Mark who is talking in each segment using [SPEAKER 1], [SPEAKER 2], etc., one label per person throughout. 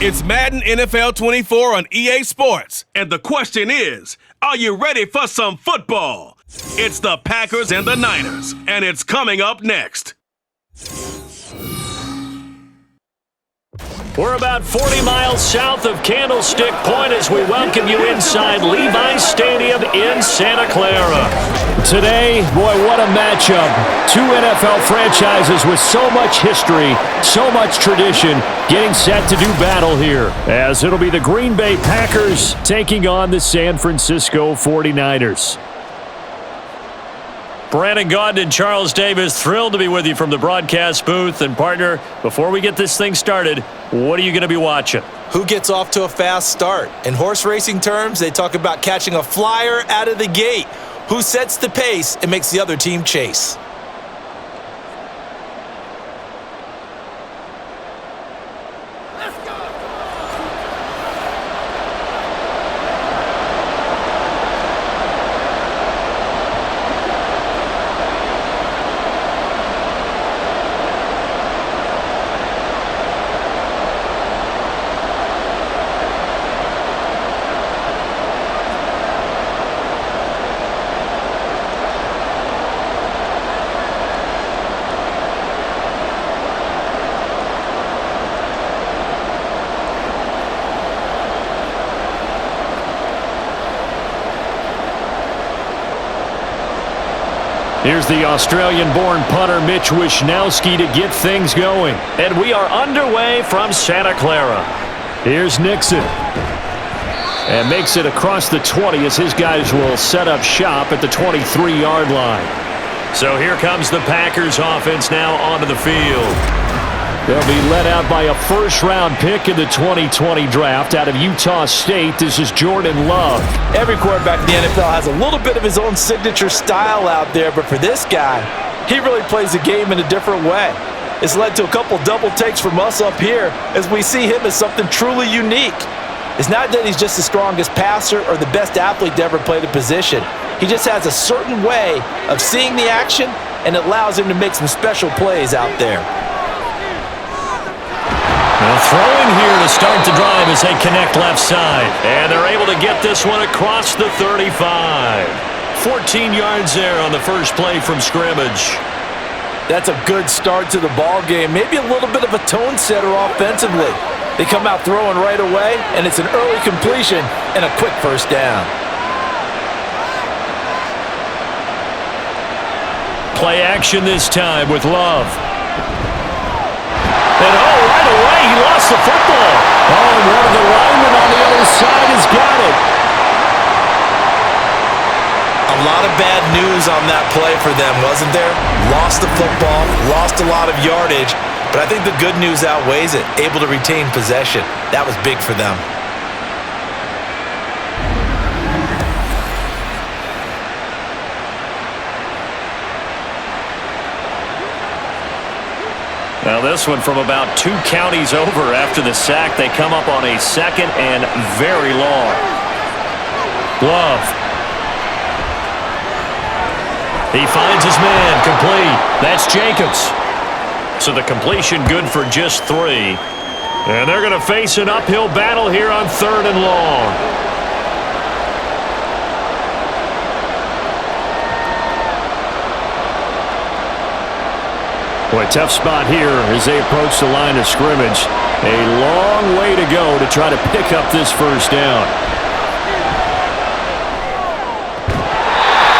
[SPEAKER 1] It's Madden NFL 24 on EA Sports. And the question is, are you ready for some football? It's the Packers and the Niners, and it's coming up next.
[SPEAKER 2] We're about 40 miles south of Candlestick Point as we welcome you inside Levi's Stadium in Santa Clara. Today, boy, what a matchup. Two NFL franchises with so much history, so much tradition, getting set to do battle here. As it'll be the Green Bay Packers taking on the San Francisco 49ers. Brandon Gaudin and Charles Davis, thrilled to be with you from the broadcast booth. And partner, before we get this thing started, what are you going to be watching?
[SPEAKER 3] Who gets off to a fast start? In horse racing terms, they talk about catching a flyer out of the gate. Who sets the pace and makes the other team chase?
[SPEAKER 2] Here's the Australian-born punter Mitch Wishnowsky to get things going. And we are underway from Santa Clara. Here's Nixon. And makes it across the 20 as his guys will set up shop at the 23-yard line. So here comes the Packers offense now onto the field. They'll be led out by a first-round pick in the 2020 draft out of Utah State. This is Jordan Love.
[SPEAKER 3] Every quarterback in the NFL has a little bit of his own signature style out there, but for this guy, he really plays the game in a different way. It's led to a couple double takes from us up here as we see him as something truly unique. It's not that he's just the strongest passer or the best athlete to ever play the position. He just has a certain way of seeing the action, and it allows him to make some special plays out there.
[SPEAKER 2] Now throwing here to start the drive as they connect left side. And they're able to get this one across the 35. 14 yards there on the first play from scrimmage.
[SPEAKER 3] That's a good start to the ball game. Maybe a little bit of a tone setter offensively. They come out throwing right away, and it's an early completion and a quick first down.
[SPEAKER 2] Play action this time with Love. And right away, he lost the football. And one of the linemen on the other side has got it.
[SPEAKER 3] A lot of bad news on that play for them, wasn't there? Lost the football, lost a lot of yardage, but I think the good news outweighs it. Able to retain possession. That was big for them.
[SPEAKER 2] Now this one from about 2 counties over after the sack. They come up on a second and very long. Love. He finds his man, complete. That's Jacobs. So the completion good for just 3. And they're going to face an uphill battle here on 3rd and long. Boy, tough spot here as they approach the line of scrimmage. A long way to go to try to pick up this first down.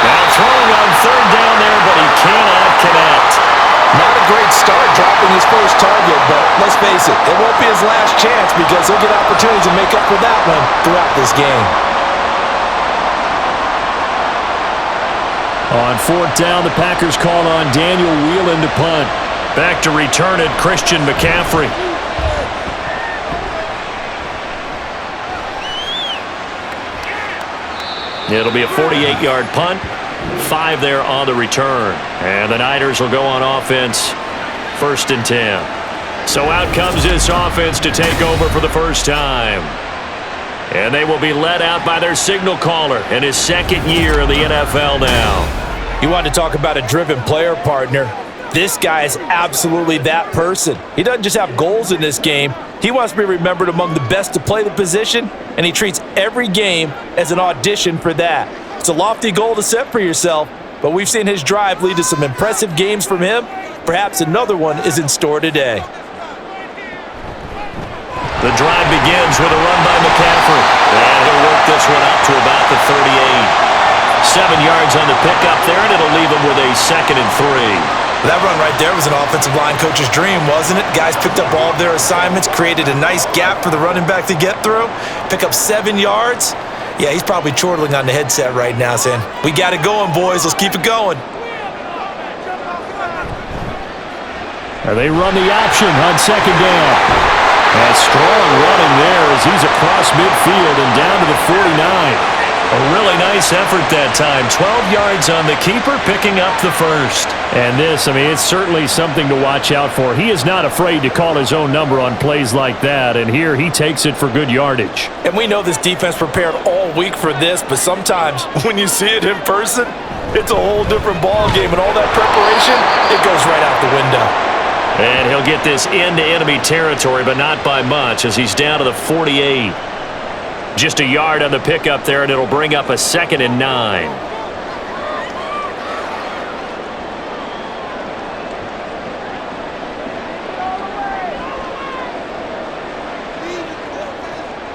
[SPEAKER 2] Now throwing on 3rd down there, but he cannot connect.
[SPEAKER 3] Not a great start dropping his first target, but let's face it, it won't be his last chance because he'll get opportunities to make up for that one throughout this game.
[SPEAKER 2] On 4th down, the Packers call on Daniel Whelan to punt. Back to return it, Christian McCaffrey. It'll be a 48-yard punt. 5 there on the return. And the Niners will go on offense. 1st and 10. So out comes this offense to take over for the first time. And they will be led out by their signal caller in his 2nd year in the NFL now.
[SPEAKER 3] You want to talk about a driven player, partner. This guy is absolutely that person. He doesn't just have goals in this game. He wants to be remembered among the best to play the position, and he treats every game as an audition for that. It's a lofty goal to set for yourself, but we've seen his drive lead to some impressive games from him. Perhaps another one is in store today.
[SPEAKER 2] The drive begins with a run by McCaffrey. And he'll work this one out to about the 38. 7 yards on the pickup there, and it'll leave him with a 2nd and 3.
[SPEAKER 3] That run right there was an offensive line coach's dream, wasn't it? Guys picked up all of their assignments, created a nice gap for the running back to get through, pick up 7 yards. Yeah, he's probably chortling on the headset right now saying, we got it going, boys. Let's keep it going.
[SPEAKER 2] They run the option on 2nd down. And strong running there as he's across midfield and down to the 49. A really nice effort that time. 12 yards on the keeper, picking up the 1st. And this, I mean, it's certainly something to watch out for. He is not afraid to call his own number on plays like that, and here he takes it for good yardage.
[SPEAKER 3] And we know this defense prepared all week for this, but sometimes when you see it in person, it's a whole different ball game, and all that preparation, it goes right out the window.
[SPEAKER 2] And he'll get this into enemy territory, but not by much as he's down to the 48. Just a yard on the pickup there, and it'll bring up a 2nd and 9.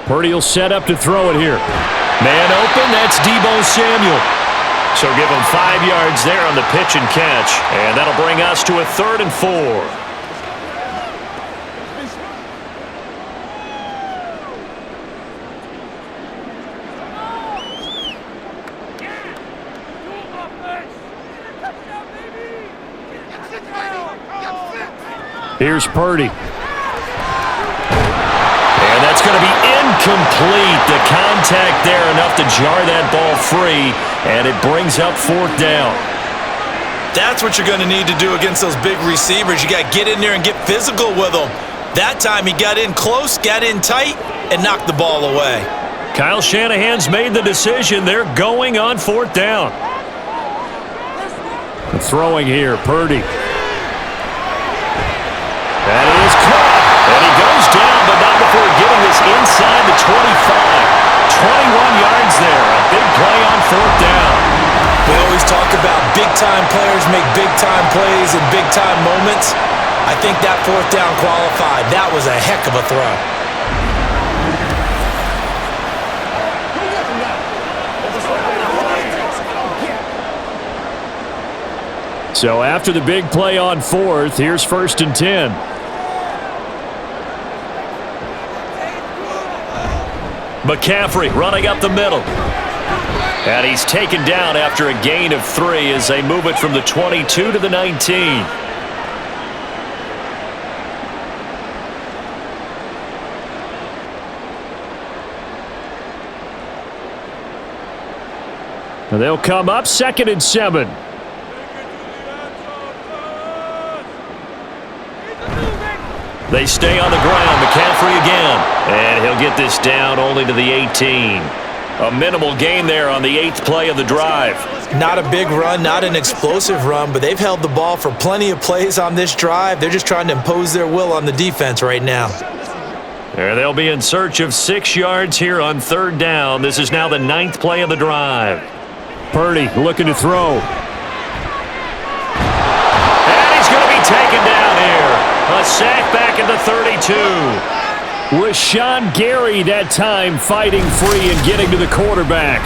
[SPEAKER 2] Purdy will set up to throw it here. Man open, that's Deebo Samuel. So give him 5 yards there on the pitch and catch, and that'll bring us to a 3rd and 4. Here's Purdy. And that's going to be incomplete. The contact there enough to jar that ball free, and it brings up 4th down.
[SPEAKER 3] That's what you're going to need to do against those big receivers. You got to get in there and get physical with them. That time he got in close, got in tight, and knocked the ball away.
[SPEAKER 2] Kyle Shanahan's made the decision. They're going on 4th down. Throwing here, Purdy. That is caught, and he goes down, but not before getting this inside the 25. 21 yards there, a big play on 4th down.
[SPEAKER 3] We always talk about big-time players make big-time plays in big-time moments. I think that 4th down qualified. That was a heck of a throw.
[SPEAKER 2] So after the big play on 4th, here's 1st and 10. McCaffrey running up the middle. And he's taken down after a gain of 3 as they move it from the 22 to the 19. And they'll come up 2nd and 7. They stay on the ground. McCaffrey again. And he'll get this down only to the 18. A minimal gain there on the 8th play of the drive.
[SPEAKER 3] Not a big run, not an explosive run, but they've held the ball for plenty of plays on this drive. They're just trying to impose their will on the defense right now.
[SPEAKER 2] And they'll be in search of 6 yards here on 3rd down. This is now the 9th play of the drive. Purdy looking to throw. And he's going to be taken down here. A sack back at the 32. Rashawn Gary that time fighting free and getting to the quarterback.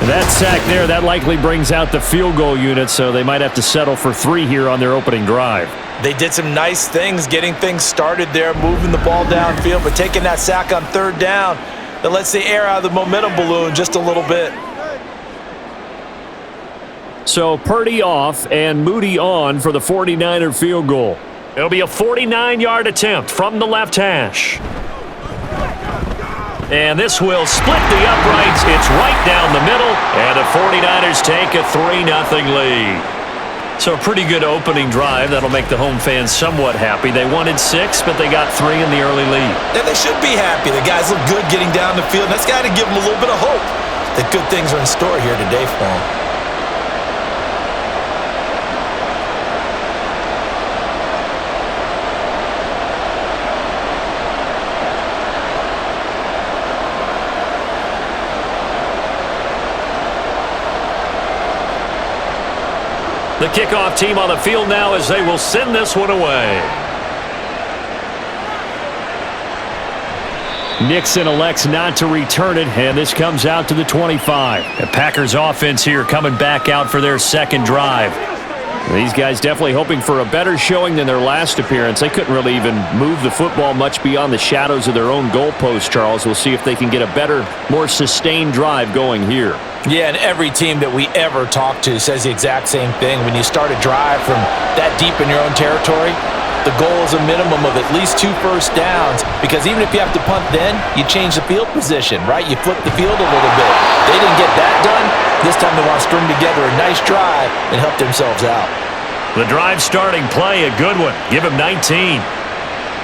[SPEAKER 2] That sack there, that likely brings out the field goal unit, so they might have to settle for 3 here on their opening drive.
[SPEAKER 3] They did some nice things getting things started there, moving the ball downfield, but taking that sack on 3rd down, that lets the air out of the momentum balloon just a little bit.
[SPEAKER 2] So Purdy off and Moody on for the 49er field goal. It'll be a 49-yard attempt from the left hash. And this will split the uprights. It's right down the middle, and the 49ers take a 3-0 lead. So a pretty good opening drive. That'll make the home fans somewhat happy. They wanted 6, but they got 3 in the early lead.
[SPEAKER 3] And they should be happy. The guys look good getting down the field. That's got to give them a little bit of hope that good things are in store here today for them.
[SPEAKER 2] The kickoff team on the field now as they will send this one away. Nixon elects not to return it, and this comes out to the 25. The Packers offense here coming back out for their second drive. These guys definitely hoping for a better showing than their last appearance. They couldn't really even move the football much beyond the shadows of their own goalpost, Charles. We'll see if they can get a better, more sustained drive going here.
[SPEAKER 3] Yeah, and every team that we ever talk to says the exact same thing. When you start a drive from that deep in your own territory, the goal is a minimum of at least 2 first downs, because even if you have to punt then, you change the field position, right? You flip the field a little bit. They didn't get that done. This time they want to string together a nice drive and help themselves out.
[SPEAKER 2] The drive starting play, a good one. Give him 19.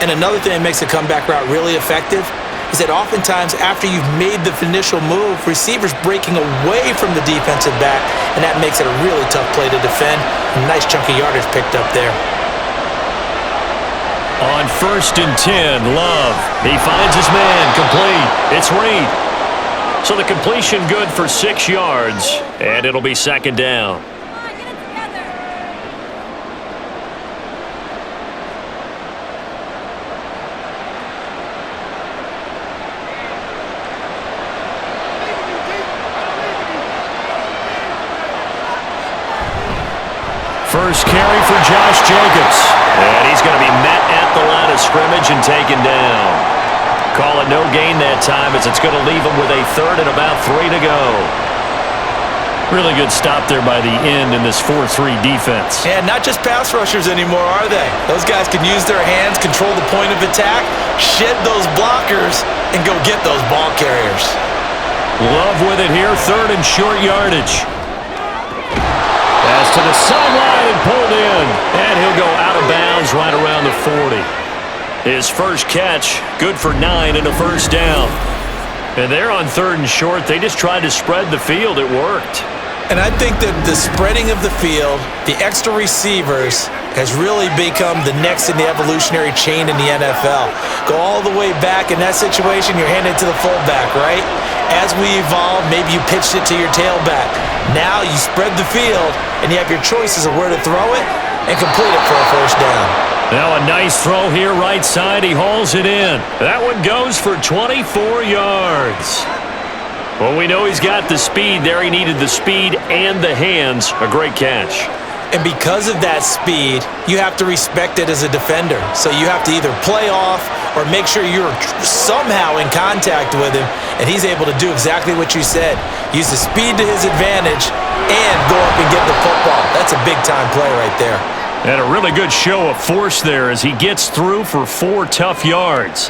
[SPEAKER 3] And another thing that makes a comeback route really effective is that oftentimes after you've made the initial move, receivers breaking away from the defensive back, and that makes it a really tough play to defend. A nice chunk of yardage picked up there.
[SPEAKER 2] On 1st and 10, Love. He finds his man, complete. It's Reed. So the completion good for 6 yards, and it'll be second down. First carry for Josh Jacobs. And he's going to be met at the line of scrimmage and taken down. Call it no gain that time, as it's going to leave him with a third and about 3 to go. Really good stop there by the end in this 4-3 defense.
[SPEAKER 3] Yeah, not just pass rushers anymore, are they? Those guys can use their hands, control the point of attack, shed those blockers, and go get those ball carriers.
[SPEAKER 2] Love with it here, 3rd and short yardage. Pass to the sideline and pulled in. And he'll go out of bounds right around the 40. His first catch, good for 9 and a first down. And they're on 3rd and short. They just tried to spread the field. It worked.
[SPEAKER 3] And I think that the spreading of the field, the extra receivers, has really become the next in the evolutionary chain in the NFL. Go all the way back in that situation, you're handed to the fullback, right? As we evolve, maybe you pitched it to your tailback. Now you spread the field, and you have your choices of where to throw it and complete it for a first down.
[SPEAKER 2] Now a nice throw here right side. He hauls it in. That one goes for 24 yards. Well, we know he's got the speed there. He needed the speed and the hands. A great catch.
[SPEAKER 3] And because of that speed, you have to respect it as a defender. So you have to either play off or make sure you're somehow in contact with him, and he's able to do exactly what you said. Use the speed to his advantage and go up and get the football. That's a big-time play right there.
[SPEAKER 2] And a really good show of force there as he gets through for 4 tough yards.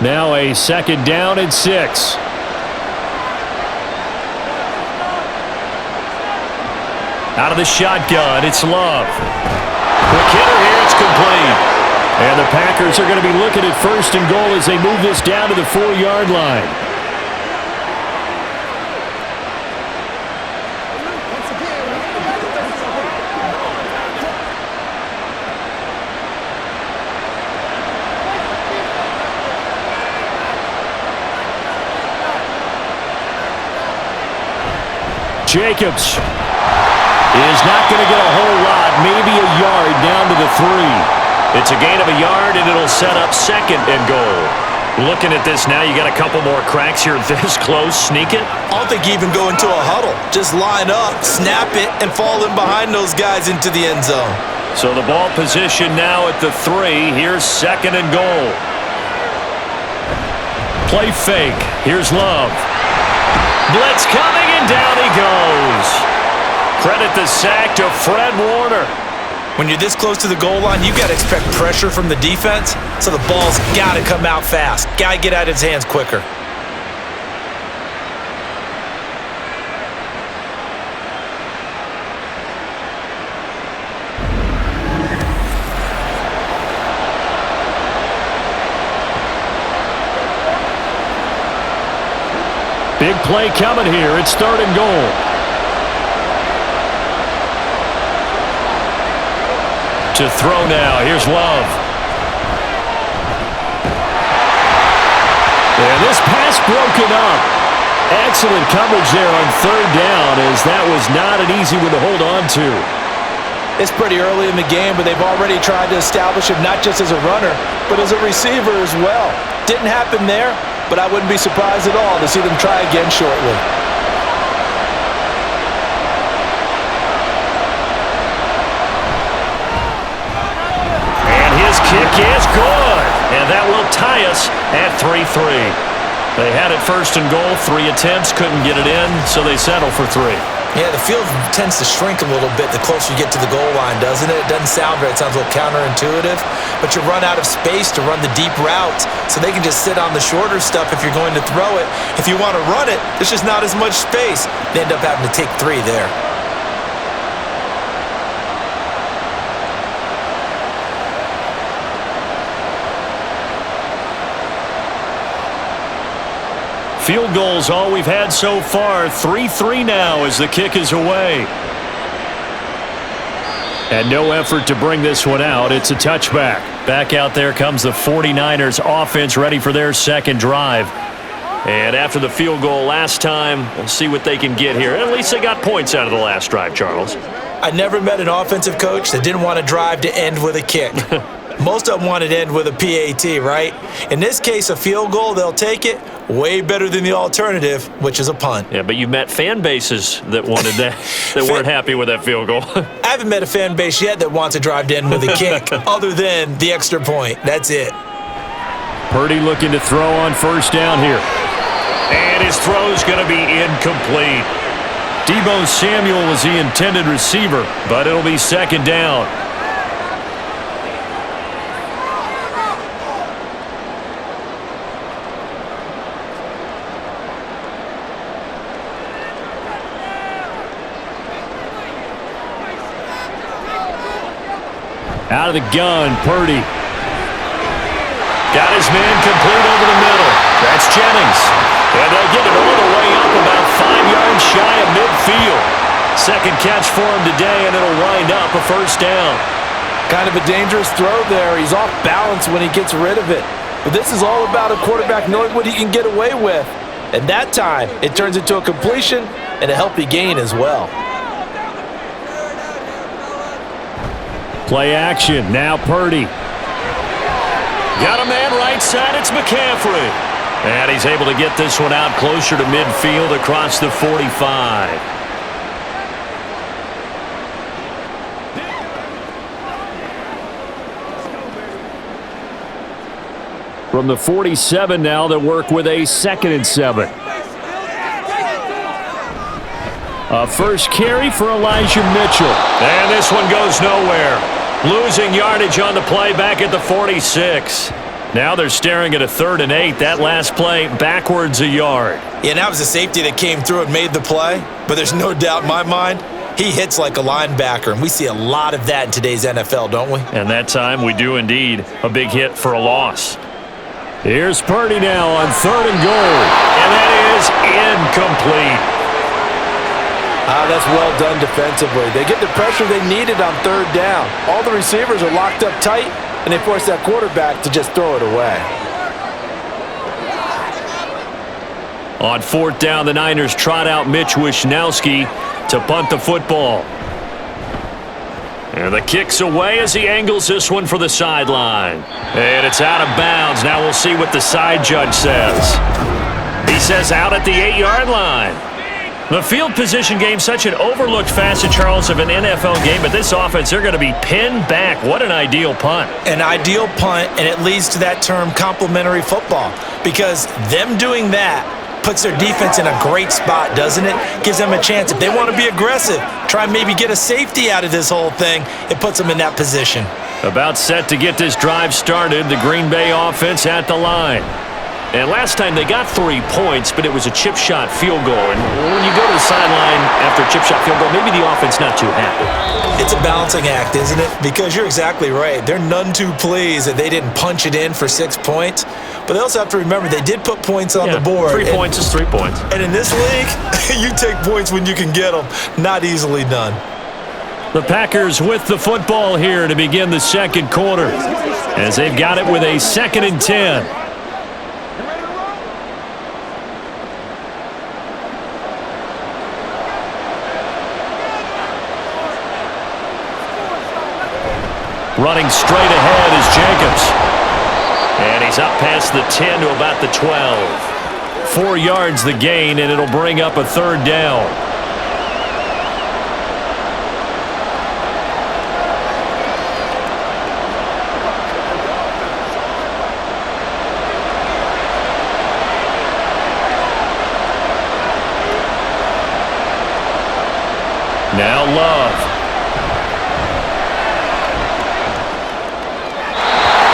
[SPEAKER 2] Now a 2nd down and 6. Out of the shotgun, it's Love. The kidder here, it's complete. And the Packers are going to be looking at 1st and goal as they move this down to the 4-yard line. Jacobs is not going to get a whole lot, maybe a yard down to the 3. It's a gain of a yard, and it'll set up 2nd and goal. Looking at this now, you got a couple more cracks here this close. Sneak it?
[SPEAKER 3] I don't think you even go into a huddle. Just line up, snap it, and fall in behind those guys into the end zone.
[SPEAKER 2] So the ball position now at the 3. Here's 2nd and goal. Play fake. Here's Love. Blitz coming, and down he goes. Credit the sack to Fred Warner.
[SPEAKER 3] When you're this close to the goal line, you got to expect pressure from the defense, so the ball's got to come out fast. Got to get out of his hands quicker.
[SPEAKER 2] Big play coming here. It's 3rd and goal. To throw now. Here's Love. This pass broken up. Excellent coverage there on third down, as that was not an easy one to hold on to.
[SPEAKER 3] It's pretty early in the game, but they've already tried to establish him not just as a runner, but as a receiver as well. Didn't happen there, but I wouldn't be surprised at all to see them try again shortly.
[SPEAKER 2] And his kick is good, and that will tie us at 3-3. They had it first and goal, 3 attempts, couldn't get it in, so they settle for 3.
[SPEAKER 3] Yeah, the field tends to shrink a little bit the closer you get to the goal line, doesn't it? It doesn't sound right. It sounds a little counterintuitive, but you run out of space to run the deep routes, so they can just sit on the shorter stuff if you're going to throw it. If you want to run it, there's just not as much space. They end up having to take 3 there.
[SPEAKER 2] Field goal's all we've had so far. 3-3 now as the kick is away. And no effort to bring this one out. It's a touchback. Back out there comes the 49ers offense, ready for their second drive. And after the field goal last time, we'll see what they can get here. At least they got points out of the last drive, Charles.
[SPEAKER 3] I never met an offensive coach that didn't want to drive to end with a kick. Most of them want to end with a PAT, right? In this case, a field goal, they'll take it. Way better than the alternative, which is a punt.
[SPEAKER 2] Yeah, but you've met fan bases that wanted that, that weren't happy with that field goal.
[SPEAKER 3] I haven't met a fan base yet that wants to drive to end with a kick, other than the extra point. That's it.
[SPEAKER 2] Purdy looking to throw on first down here. And his throw's going to be incomplete. Deebo Samuel was the intended receiver, but it'll be second down. Out of the gun, Purdy. Got his man complete over the middle. That's Jennings. And they'll get it all the way up about 5 yards shy of midfield. Second catch for him today, and it'll wind up a first down.
[SPEAKER 3] Kind of a dangerous throw there. He's off balance when he gets rid of it. But this is all about a quarterback knowing what he can get away with. And that time, it turns into a completion and a healthy gain as well.
[SPEAKER 2] Play action. Now Purdy. Got a man right side. It's McCaffrey. And he's able to get this one out closer to midfield across the 45. From the 47 now, they work with a 2nd and 7. A first carry for Elijah Mitchell. And this one goes nowhere. Losing yardage on the play back at the 46. Now they're staring at a 3rd and 8. That last play backwards a yard.
[SPEAKER 3] Yeah, and that was a safety that came through and made the play. But there's no doubt in my mind, he hits like a linebacker. And we see a lot of that in today's NFL, don't we?
[SPEAKER 2] And that time we do indeed. A big hit for a loss. Here's Purdy now on 3rd and goal. And that is incomplete.
[SPEAKER 3] That's well done defensively. They get the pressure they needed on 3rd down. All the receivers are locked up tight, and they force that quarterback to just throw it away.
[SPEAKER 2] On 4th down, the Niners trot out Mitch Wishnowski to punt the football. And the kick's away as he angles this one for the sideline. And it's out of bounds. Now we'll see what the side judge says. He says out at the 8-yard line. The field position game, such an overlooked facet, Charles, of an NFL game, but this offense, they're going to be pinned back. What an ideal punt.
[SPEAKER 3] An ideal punt, and it leads to that term complementary football, because them doing that puts their defense in a great spot, doesn't it? Gives them a chance. If they want to be aggressive, try and maybe get a safety out of this whole thing, it puts them in that position.
[SPEAKER 2] About set to get this drive started, the Green Bay offense at the line. And last time they got 3 points, but it was a chip shot field goal. And when you go to the sideline after a chip shot field goal, maybe the offense not too happy.
[SPEAKER 3] It's a balancing act, isn't it? Because you're exactly right. They're none too pleased that they didn't punch it in for 6 points. But they also have to remember they did put points on the board.
[SPEAKER 2] 3 points is 3 points.
[SPEAKER 3] And in this league, you take points when you can get them. Not easily done.
[SPEAKER 2] The Packers with the football here to begin the second quarter, as they've got it with a 2nd and 10. Running straight ahead is Jacobs. And he's up past the 10 to about the 12. 4 yards the gain, and it'll bring up a third down. Now Love.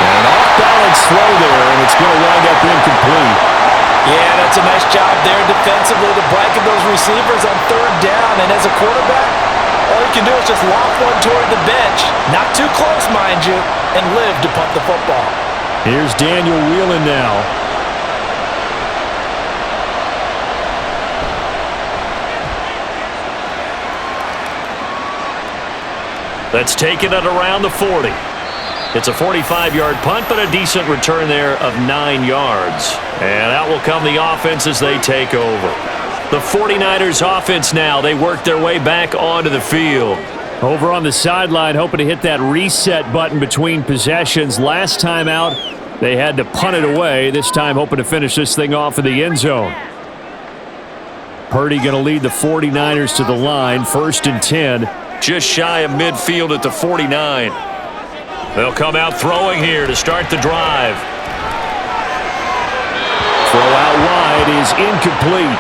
[SPEAKER 2] And off-balance throw there, and it's going to wind up incomplete.
[SPEAKER 3] Yeah, that's a nice job there defensively to blanket those receivers on third down. And as a quarterback, all you can do is just lob one toward the bench. Not too close, mind you, and live to punt the football.
[SPEAKER 2] Here's Daniel Whelan now. That's taken it around the 40. It's a 45-yard punt, but a decent return there of 9 yards. And out will come the offense as they take over. The 49ers offense now. They work their way back onto the field. Over on the sideline, hoping to hit that reset button between possessions. Last time out, they had to punt it away. This time, hoping to finish this thing off in the end zone. Purdy going to lead the 49ers to the line. 1st and 10. Just shy of midfield at the 49. They'll come out throwing here to start the drive. Throw out wide is incomplete.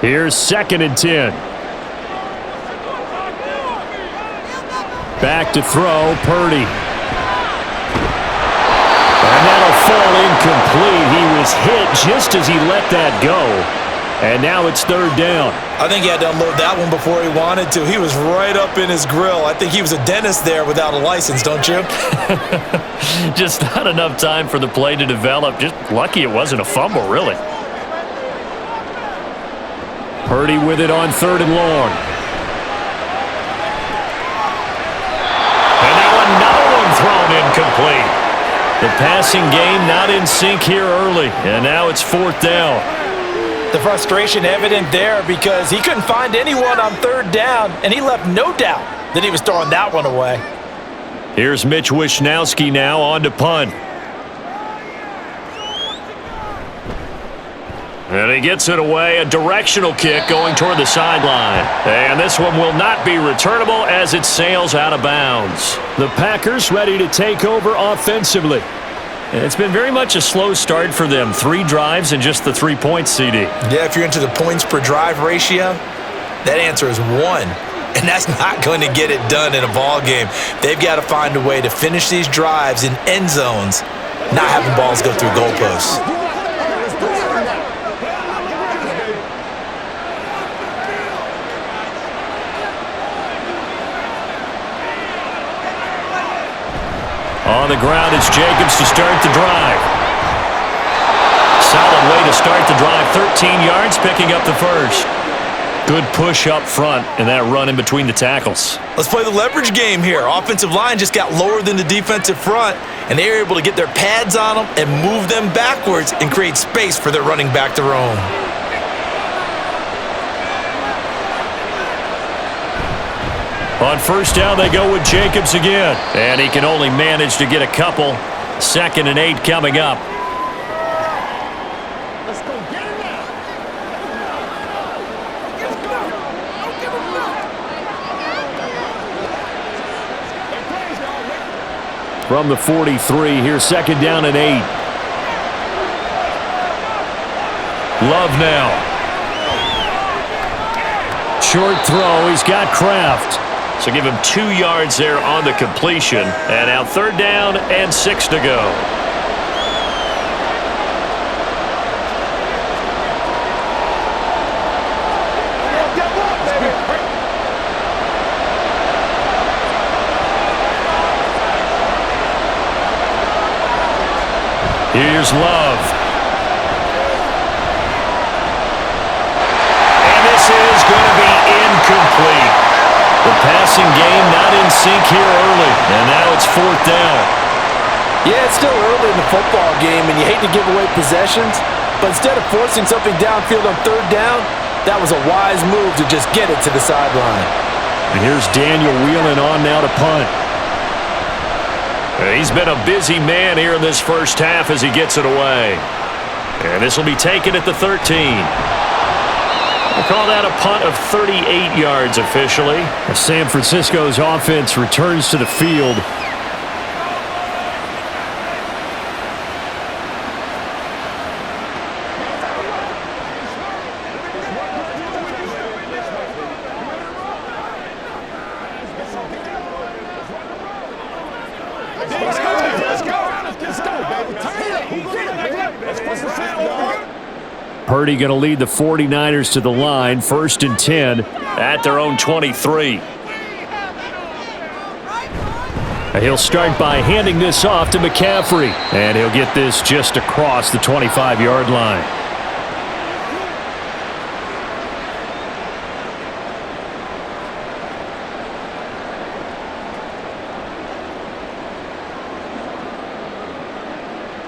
[SPEAKER 2] Here's 2nd and 10. Back to throw, Purdy. And that'll fall incomplete. He was hit just as he let that go. And now it's 3rd down.
[SPEAKER 3] I think he had to unload that one before he wanted to. He was right up in his grill. I think he was a dentist there without a license, don't you?
[SPEAKER 2] Just not enough time for the play to develop. Just lucky it wasn't a fumble, really. Purdy with it on 3rd and long. And now another one thrown incomplete. The passing game not in sync here early, and now it's 4th down.
[SPEAKER 3] The frustration evident there because he couldn't find anyone on 3rd down, and he left no doubt that he was throwing that one away.
[SPEAKER 2] Here's Mitch Wishnowsky now on to punt. And he gets it away, a directional kick going toward the sideline. And this one will not be returnable as it sails out of bounds. The Packers ready to take over offensively. And it's been very much a slow start for them. 3 drives and just the 3 points, CD.
[SPEAKER 3] Yeah, if you're into the points per drive ratio, that answer is 1. And that's not going to get it done in a ball game. They've got to find a way to finish these drives in end zones, not having balls go through goalposts.
[SPEAKER 2] On the ground, it's Jacobs to start the drive. Solid way to start the drive. 13 yards, picking up the first. Good push up front, and that run in between the tackles.
[SPEAKER 3] Let's play the leverage game here. Offensive line just got lower than the defensive front, and they were able to get their pads on them and move them backwards and create space for their running back to roam.
[SPEAKER 2] On 1st down, they go with Jacobs again. And he can only manage to get a couple. 2nd and 8 coming up.
[SPEAKER 4] Let's go get him now.
[SPEAKER 2] From the 43, here's 2nd down and 8. Love now. Short throw, he's got Kraft. So give him 2 yards there on the completion. And now 3rd down and 6 to go. Here's Love. And this is going to be incomplete. The passing game not in sync here early, and now it's 4th down.
[SPEAKER 3] Yeah, it's still early in the football game, and you hate to give away possessions, but instead of forcing something downfield on third down, that was a wise move to just get it to the sideline.
[SPEAKER 2] And here's Daniel wheeling on now to punt. He's been a busy man here in this first half as he gets it away. And this will be taken at the 13. We'll call that a punt of 38 yards officially. San Francisco's offense returns to the field. Purdy going to lead the 49ers to the line, 1st and 10 at their own 23. He'll start by handing this off to McCaffrey, and he'll get this just across the 25-yard line.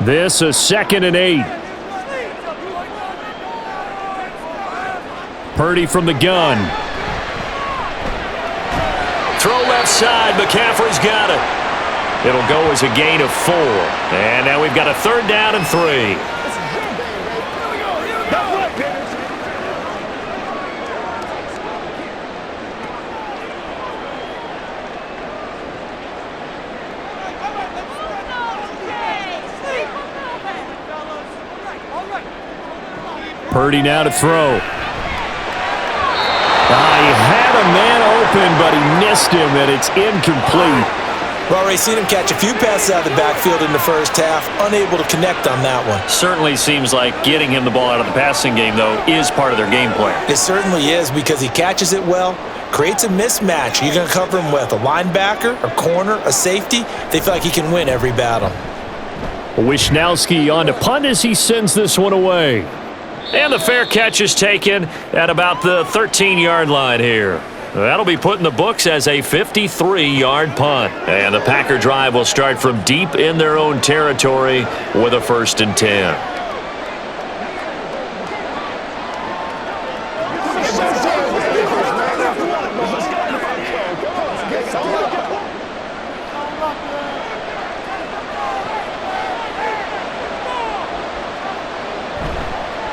[SPEAKER 2] This is 2nd and 8. Purdy from the gun. Throw left side. McCaffrey's got it. It'll go as a gain of 4. And now we've got a 3rd down and 3. Purdy now to throw. He had a man open, but he missed him, and it's incomplete.
[SPEAKER 3] Well, Ray, seen him catch a few passes out of the backfield in the first half, unable to connect on that one.
[SPEAKER 2] Certainly seems like getting him the ball out of the passing game, though, is part of their game plan.
[SPEAKER 3] It certainly is, because he catches it well, creates a mismatch. You're going to cover him with a linebacker, a corner, a safety. They feel like he can win every battle.
[SPEAKER 2] Wishnowski on to punt as he sends this one away. And the fair catch is taken at about the 13-yard line here. That'll be put in the books as a 53-yard punt. And the Packer drive will start from deep in their own territory with a 1st and 10.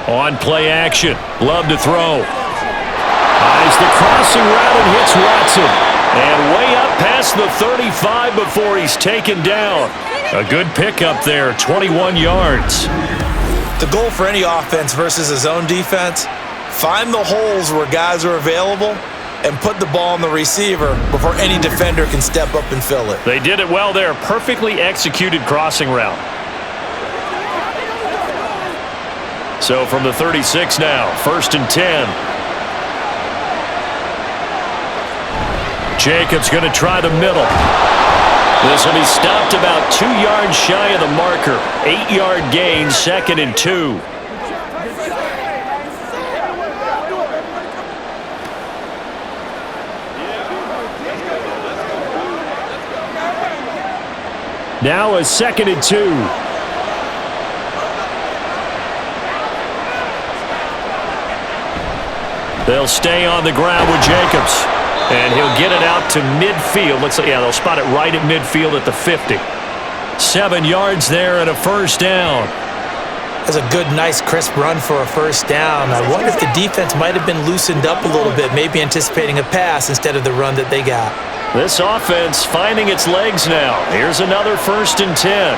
[SPEAKER 2] On play action, Love to throw. Eyes the crossing route and hits Watson. And way up past the 35 before he's taken down. A good pickup there, 21 yards.
[SPEAKER 3] The goal for any offense versus his own defense, find the holes where guys are available and put the ball on the receiver before any defender can step up and fill it.
[SPEAKER 2] They did it well there, perfectly executed crossing route. So from the 36 now, 1st and 10. Jacobs going to try the middle. This will be stopped about 2 yards shy of the marker. 8-yard gain, 2nd and 2. Now a 2nd and 2. They'll stay on the ground with Jacobs. And he'll get it out to midfield. Looks like, yeah, they'll spot it right at midfield at the 50. 7 yards there and a 1st down.
[SPEAKER 3] That's a good, nice, crisp run for a 1st down. I wonder if the defense might have been loosened up a little bit, maybe anticipating a pass instead of the run that they got.
[SPEAKER 2] This offense finding its legs now. Here's another 1st and 10.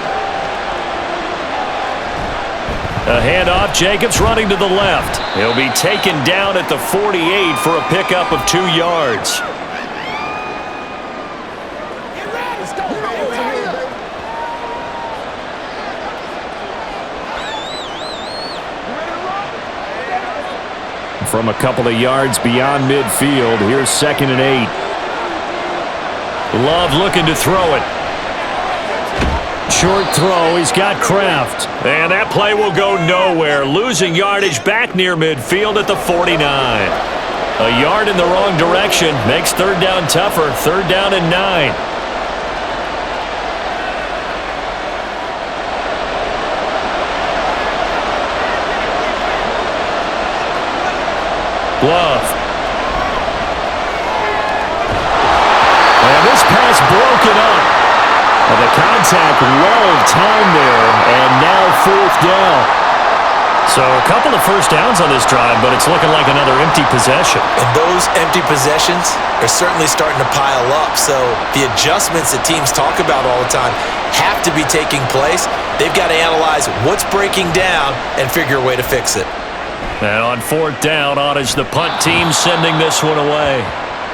[SPEAKER 2] A handoff, Jacobs running to the left. He'll be taken down at the 48 for a pickup of 2 yards. From a couple of yards beyond midfield, here's 2nd and 8. Love looking to throw it. Short throw, he's got Kraft. And that play will go nowhere. Losing yardage back near midfield at the 49. A yard in the wrong direction makes 3rd down tougher. 3rd down and 9. Glove. And this pass broken up. And the contact well timed there, and now 4th down. So a couple of first downs on this drive, but it's looking like another empty possession.
[SPEAKER 3] And those empty possessions are certainly starting to pile up. So the adjustments that teams talk about all the time have to be taking place. They've got to analyze what's breaking down and figure a way to fix it.
[SPEAKER 2] And on 4th down, on is the punt team sending this one away.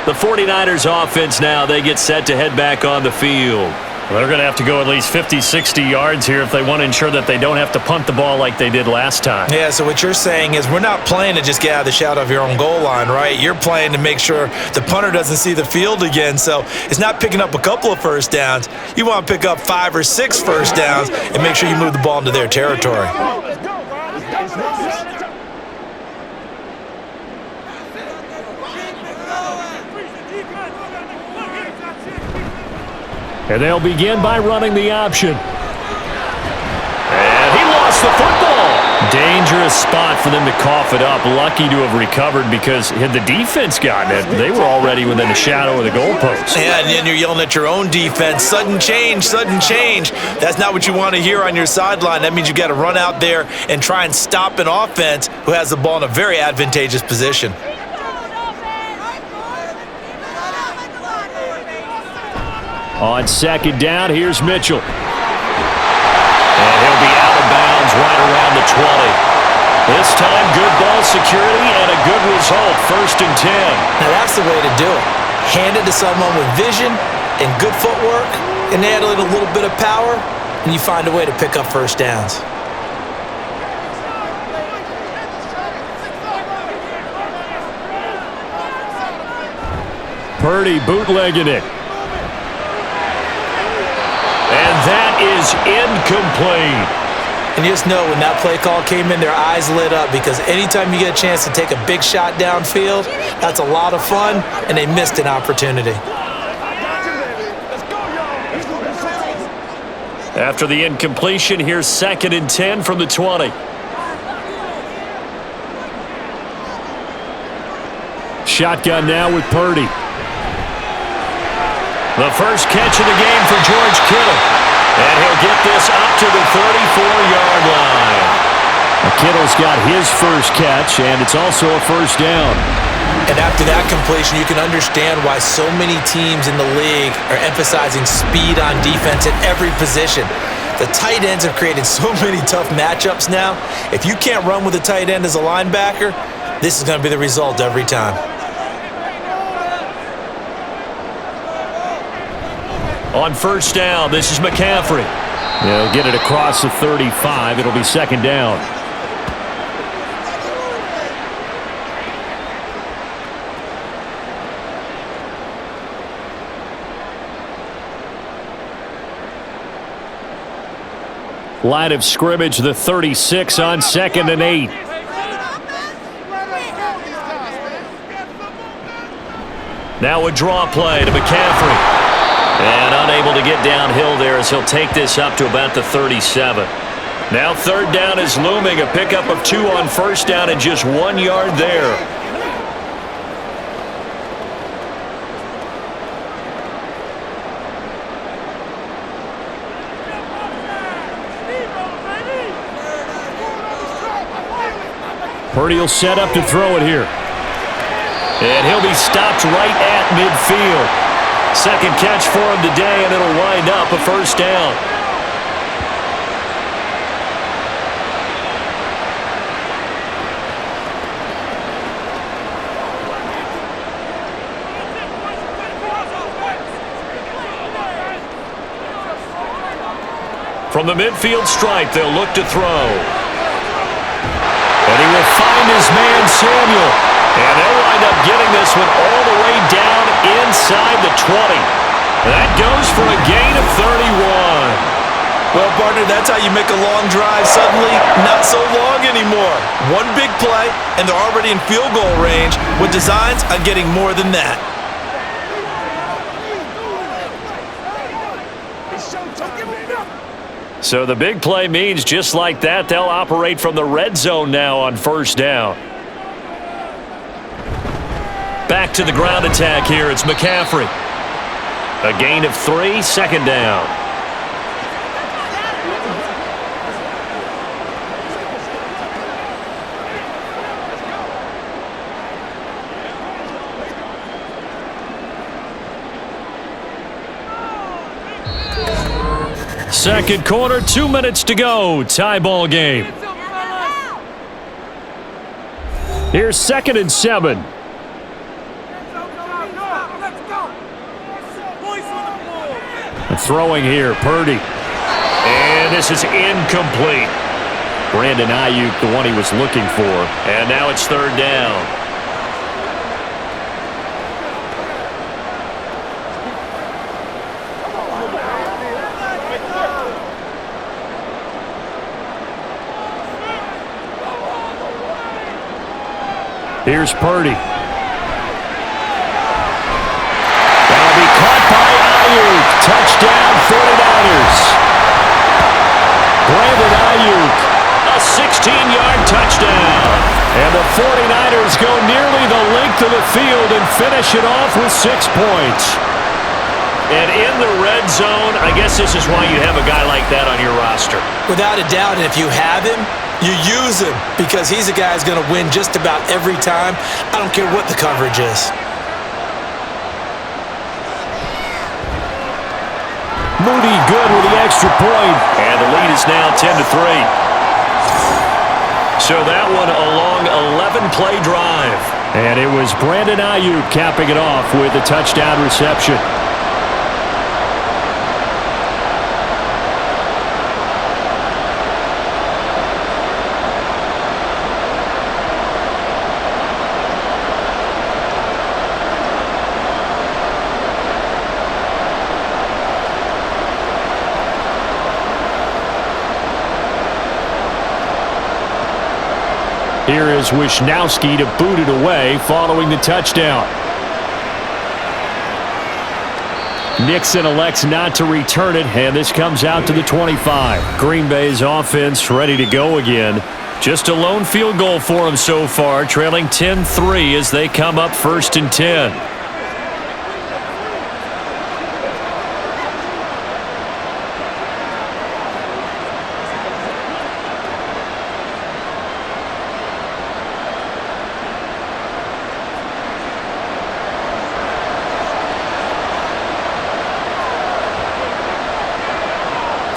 [SPEAKER 2] The 49ers offense now, they get set to head back on the field. They're going to have to go at least 50, 60 yards here if they want to ensure that they don't have to punt the ball like they did last time.
[SPEAKER 3] Yeah, so what you're saying is we're not playing to just get out of the shadow of your own goal line, right? You're playing to make sure the punter doesn't see the field again. So it's not picking up a couple of first downs. You want to pick up 5 or 6 first downs and make sure you move the ball into their territory.
[SPEAKER 2] And they'll begin by running the option. And he lost the football. Dangerous spot for them to cough it up. Lucky to have recovered because had the defense gotten it, they were already within the shadow of the goalpost.
[SPEAKER 3] Yeah, and then you're yelling at your own defense. Sudden change, sudden change. That's not what you want to hear on your sideline. That means you got to run out there and try and stop an offense who has the ball in a very advantageous position.
[SPEAKER 2] On 2nd down, here's Mitchell. And he'll be out of bounds right around the 20. This time, good ball security and a good result, 1st and 10.
[SPEAKER 3] Now, that's the way to do it. Hand it to someone with vision and good footwork, and add a little bit of power, and you find a way to pick up first downs.
[SPEAKER 2] Purdy bootlegging it. And that is incomplete.
[SPEAKER 3] And you just know when that play call came in, their eyes lit up because anytime you get a chance to take a big shot downfield, that's a lot of fun, and they missed an opportunity.
[SPEAKER 2] After the incompletion, here's 2nd and 10 from the 20. Shotgun now with Purdy. The first catch of the game for George Kittle. And he'll get this up to the 34-yard line. Kittle's got his first catch, and it's also a first down.
[SPEAKER 3] And after that completion, you can understand why so many teams in the league are emphasizing speed on defense at every position. The tight ends have created so many tough matchups now. If you can't run with a tight end as a linebacker, this is going to be the result every time.
[SPEAKER 2] On 1st down, this is McCaffrey. They'll get it across the 35. It'll be 2nd down. Line of scrimmage, the 36 on 2nd and 8. Now a draw play to McCaffrey. And unable to get downhill there as he'll take this up to about the 37. Now 3rd down is looming. A pickup of 2 on 1st down and just 1 yard there. Purdy will set up to throw it here. And he'll be stopped right at midfield. Second catch for him today, and it'll wind up a first down. From the midfield stripe, they'll look to throw. And he will find his man, Samuel. And they'll wind up getting this one all the way down inside the 20. That goes for a gain of 31.
[SPEAKER 3] Well, partner, that's how you make a long drive suddenly not so long anymore. One big play, and they're already in field goal range with designs on getting more than that.
[SPEAKER 2] So the big play means just like that, they'll operate from the red zone now on 1st down. Back to the ground attack here. It's McCaffrey. A gain of 3, second down. Second quarter, 2 minutes to go. Tie ball game. Here's 2nd and 7. Throwing here, Purdy. And this is incomplete. Brandon Ayuk, the one he was looking for. And now it's 3rd down. Here's Purdy. That'll be caught by Ayuk. Touchdown, 49ers. Brandon Ayuk, a 16-yard touchdown. And the 49ers go nearly the length of the field and finish it off with 6 points. And in the red zone, I guess this is why you have a guy like that on your roster.
[SPEAKER 3] Without a doubt, and if you have him, you use him because he's a guy who's going to win just about every time. I don't care what the coverage is.
[SPEAKER 2] Moody good with the extra point. And the lead is now 10-3. So that one a long 11-play drive. And it was Brandon Ayuk capping it off with a touchdown reception. Here is Wishnowski to boot it away following the touchdown. Nixon elects not to return it, and this comes out to the 25. Green Bay's offense ready to go again. Just a lone field goal for them so far, trailing 10-3 as they come up 1st and 10.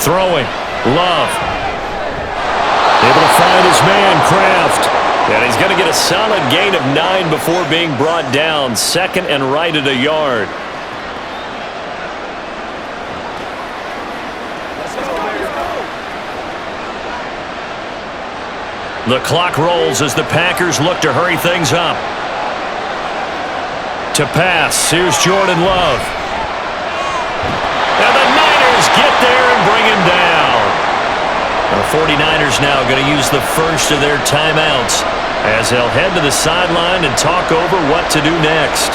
[SPEAKER 2] Throwing. Love. Able to find his man, Kraft. And he's going to get a solid gain of 9 before being brought down. 2nd and right at a yard. The clock rolls as the Packers look to hurry things up. To pass. Here's Jordan Love. And the Niners get there and bring him down. The 49ers now going to use the first of their timeouts as they'll head to the sideline and talk over what to do next.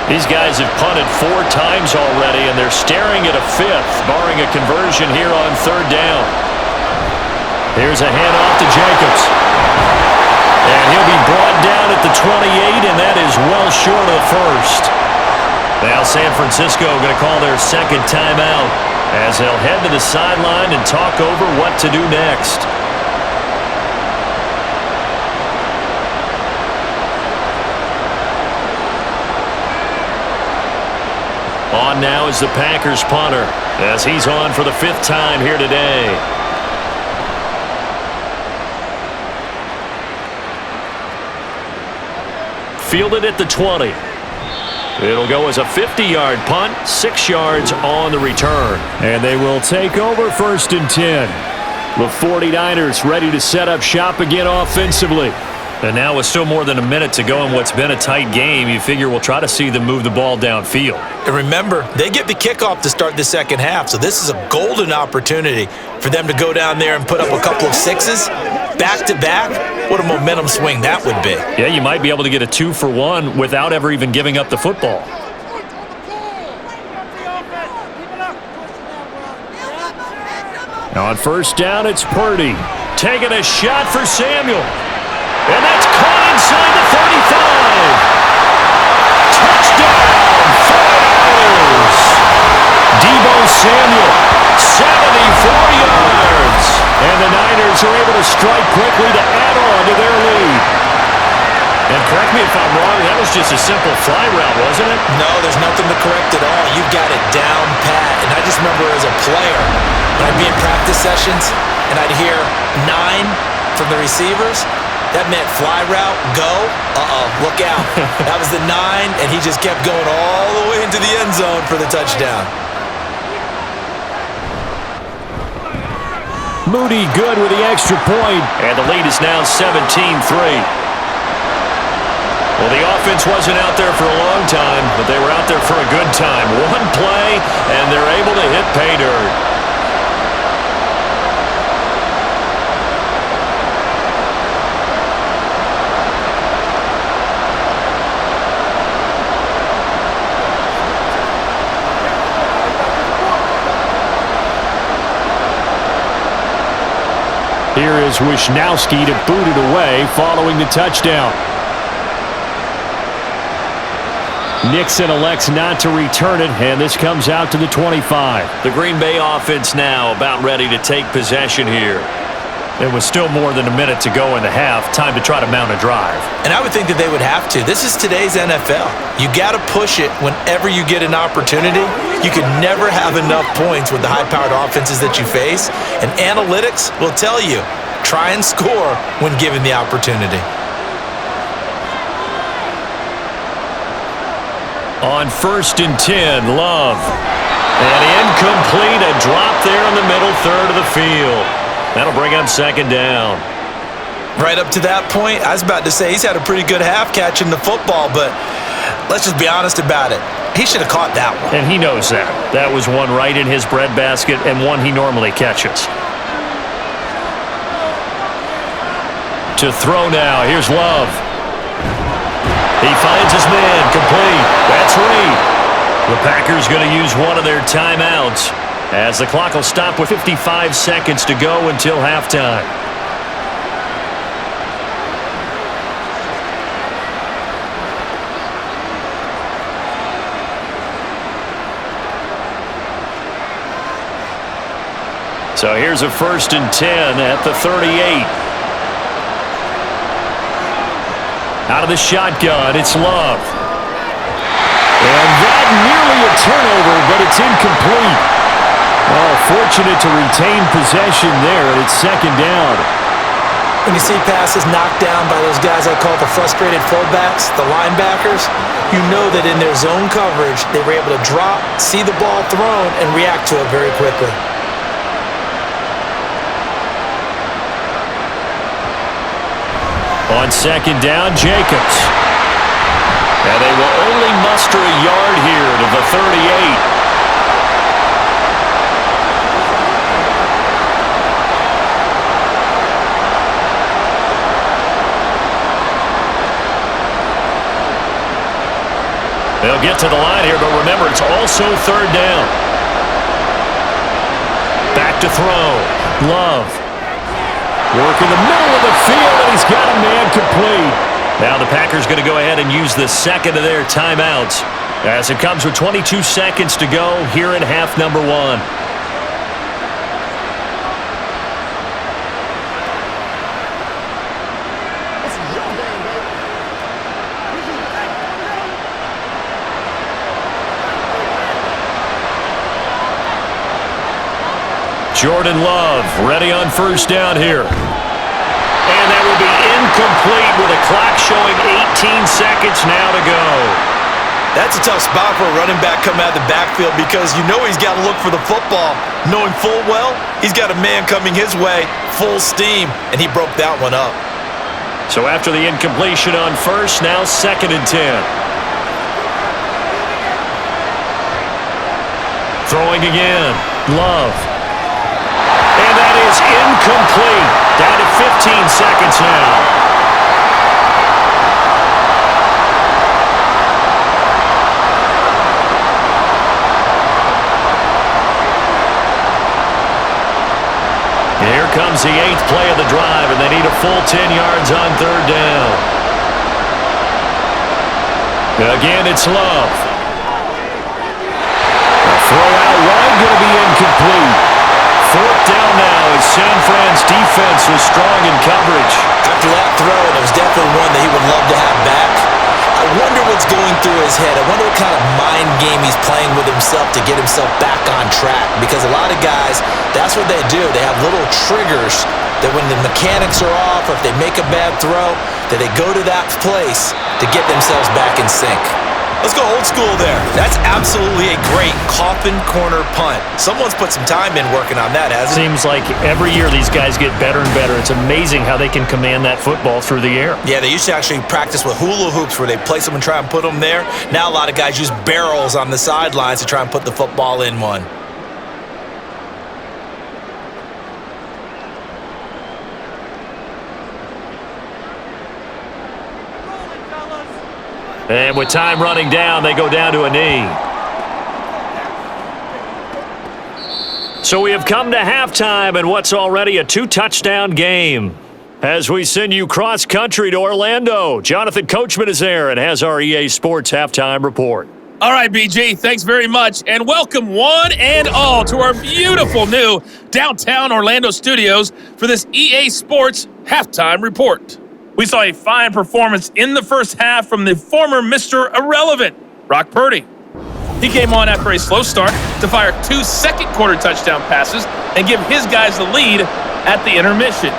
[SPEAKER 2] These guys have punted 4 times already, and they're staring at a 5th, barring a conversion here on 3rd down. Here's a handoff to Jacobs. And he'll be brought down at the 28, and that is well short of the first. Now San Francisco going to call their 2nd timeout as they'll head to the sideline and talk over what to do next. On now is the Packers punter as he's on for the 5th time here today. Fielded at the 20. It'll go as a 50-yard punt, 6 yards on the return. And they will take over 1st and 10. The 49ers ready to set up shop again offensively. And now with still more than a minute to go in what's been a tight game, you figure we'll try to see them move the ball downfield.
[SPEAKER 3] And remember, they get the kickoff to start the 2nd half, so this is a golden opportunity for them to go down there and put up a couple of 6s back-to-back. What a momentum swing that would be.
[SPEAKER 2] Yeah, you might be able to get a 2-for-1 without ever even giving up the football. On first down, it's Purdy. Taking a shot for Samuel. And that's caught inside the 35. Touchdown, 49ers. Deebo Samuel, 74 yards. And the Niners are able to strike quickly to add on to their lead. And correct me if I'm wrong, that was just a simple fly route, wasn't it?
[SPEAKER 3] No, there's nothing to correct at all. You've got it down pat. And I just remember as a player, when I'd be in practice sessions and I'd hear 9 from the receivers, that meant fly route, go, look out. That was the 9, and he just kept going all the way into the end zone for the touchdown.
[SPEAKER 2] Moody good with the extra point, and the lead is now 17-3. Well, the offense wasn't out there for a long time, but they were out there for a good time. One play, and they're able to hit pay dirt. Here is Wisnowski to boot it away following the touchdown. Nixon elects not to return it, and this comes out to the 25. The Green Bay offense now about ready to take possession here. There was still more than a minute to go in the half. Time to try to mount a drive.
[SPEAKER 3] And I would think that they would have to. This is today's NFL. You got to push it whenever you get an opportunity. You can never have enough points with the high-powered offenses that you face. And analytics will tell you, try and score when given the opportunity.
[SPEAKER 2] On first and 10, Love. And incomplete, a drop there in the middle third of the field. That'll bring up second down.
[SPEAKER 3] Right up to that point, I was about to say he's had a pretty good half catching the football, but let's just be honest about it. He should have caught that one.
[SPEAKER 2] And he knows that. That was one right in his breadbasket and one he normally catches. To throw now, here's Love. He finds his man, complete. That's Reed. The Packers going to use one of their timeouts as the clock will stop with 55 seconds to go until halftime. So here's a first and 10 at the 38. Out of the shotgun, it's Love. And that nearly a turnover, but it's incomplete. Well, fortunate to retain possession there, and it's second down.
[SPEAKER 3] When you see passes knocked down by those guys I call the frustrated fullbacks, the linebackers, you know that in their zone coverage, they were able to drop, see the ball thrown, and react to it very quickly.
[SPEAKER 2] On second down, Jacobs. And they will only muster a yard here to the 38. They'll get to the line here, but remember, it's also third down. Back to throw. Love. Work in the middle of the field, and he's got a man complete. Now the Packers going to go ahead and use the second of their timeouts as it comes with 22 seconds to go here in half number 1. Jordan Love ready on first down here. And that will be incomplete with a clock showing 18 seconds now to go.
[SPEAKER 3] That's a tough spot for a running back coming out of the backfield because you know he's got to look for the football, knowing full well he's got a man coming his way full steam, and he broke that one up.
[SPEAKER 2] So after the incompletion on first, now second and 10. Throwing again. Love. And that is incomplete. Down to 15 seconds now. comes the 8th play of the drive, and they need a full 10 yards on 3rd down. Again, it's Love. A throw out wide, going to be incomplete. 4th down now as San Fran's defense was strong in coverage.
[SPEAKER 3] After that throw, it was definitely one that he would love to have back. I wonder what's going through his head. I wonder what kind of mind game he's playing with himself to get himself back on track. Because a lot of guys, that's what they do. They have little triggers that when the mechanics are off or if they make a bad throw, that they go to that place to get themselves back in sync. Let's go old school there. That's absolutely a great coffin corner punt. Someone's put some time in working on that, hasn't it?
[SPEAKER 2] Seems like every year these guys get better and better. It's amazing how they can command that football through the air.
[SPEAKER 3] Yeah, they used to actually practice with hula hoops where they place them and try and put them there. Now a lot of guys use barrels on the sidelines to try and put the football in one.
[SPEAKER 2] And with time running down, they go down to a knee. So we have come to halftime in what's already a 2-touchdown game. As we send you cross-country to Orlando, Jonathan Coachman is there and has our EA Sports halftime report.
[SPEAKER 4] All right, BG, thanks very much, and welcome one and all to our beautiful new downtown Orlando studios for this EA Sports halftime report. We saw a fine performance in the first half from the former Mr. Irrelevant, Brock Purdy. He came on after a slow start to fire 2 second-quarter touchdown passes and give his guys the lead at the intermission.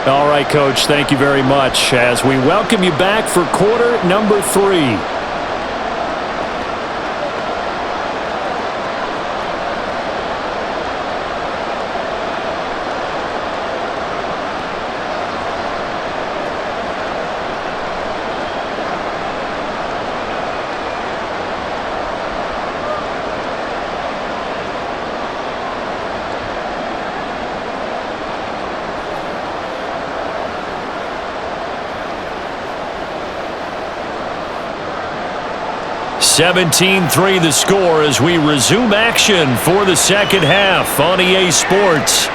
[SPEAKER 2] All right, Coach, thank you very much as we welcome you back for quarter number 3. (17-3) the score as we resume action for the second half on EA Sports.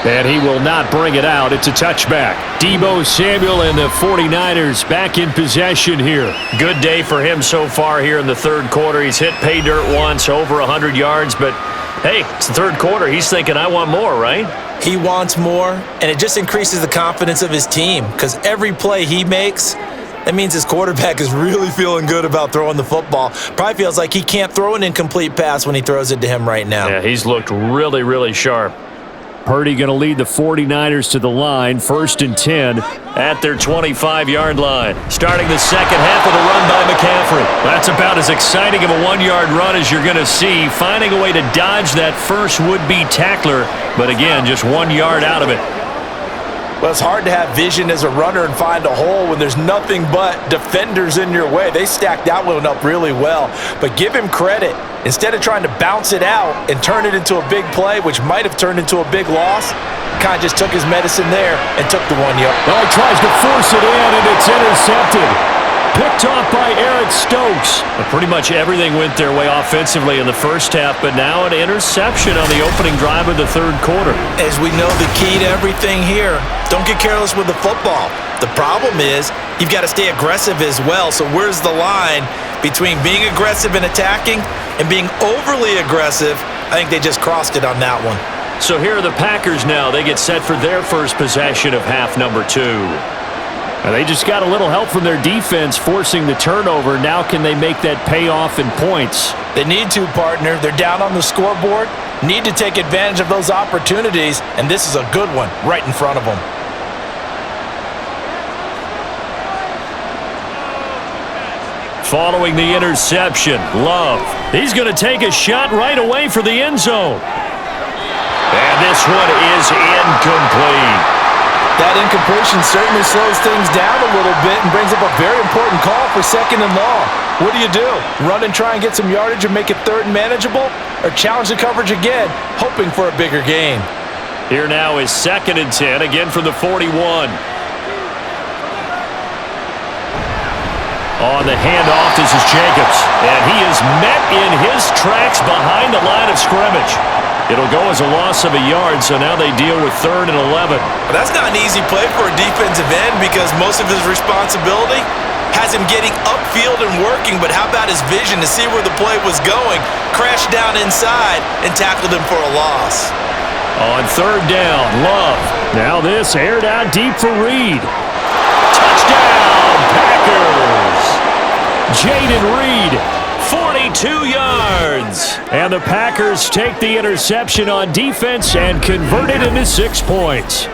[SPEAKER 2] And he will not bring it out. It's a touchback. Deebo Samuel and the 49ers back in possession here. Good day for him so far here in the third quarter. He's hit pay dirt once, over 100 yards. But, hey, it's the third quarter. He's thinking, I want more, right?
[SPEAKER 3] He wants more, and it just increases the confidence of his team because every play he makes, that means his quarterback is really feeling good about throwing the football. Probably feels like he can't throw an incomplete pass when he throws it to him right now.
[SPEAKER 2] Yeah, he's looked really, really sharp. Purdy going to lead the 49ers to the line, 1st and 10 at their 25-yard line. Starting the second half with a run by McCaffrey. That's about as exciting of a 1-yard run as you're going to see, finding a way to dodge that first would-be tackler, but again, just 1 yard out of it.
[SPEAKER 3] Well, it's hard to have vision as a runner and find a hole when there's nothing but defenders in your way. They stacked that one up really well. But give him credit. Instead of trying to bounce it out and turn it into a big play, which might have turned into a big loss, kind of just took his medicine there and took the 1 yard.
[SPEAKER 2] Well, he tries to force it in, and it's intercepted. Picked off by Eric Stokes. But pretty much everything went their way offensively in the first half, but now an interception on the opening drive of the third quarter.
[SPEAKER 3] As we know, the key to everything here, don't get careless with the football. The problem is you've got to stay aggressive as well. So where's the line between being aggressive and attacking and being overly aggressive? I think they just crossed it on that one.
[SPEAKER 2] So here are the Packers now. They get set for their first possession of half number 2. They just got a little help from their defense forcing the turnover. Now can they make that pay off in points?
[SPEAKER 3] They need to, partner. They're down on the scoreboard. Need to take advantage of those opportunities, and this is a good one right in front of them.
[SPEAKER 2] Following the interception, Love. He's going to take a shot right away for the end zone. And this one is incomplete.
[SPEAKER 3] That incompletion certainly slows things down a little bit and brings up a very important call for 2nd and long. What do? Run and try and get some yardage and make it 3rd and manageable? Or challenge the coverage again, hoping for a bigger gain?
[SPEAKER 2] Here now is 2nd and 10, again from the 41. On the handoff, this is Jacobs. And he is met in his tracks behind the line of scrimmage. It'll go as a loss of a yard, so now they deal with 3rd and 11.
[SPEAKER 3] That's not an easy play for a defensive end because most of his responsibility has him getting upfield and working, but how about his vision to see where the play was going, crashed down inside, and tackled him for a loss.
[SPEAKER 2] On 3rd down, Love. Now this aired out deep for Reed. Touchdown, Packers! Jaden Reed, 42 yards. And the Packers take the interception on defense and convert it into 6 points.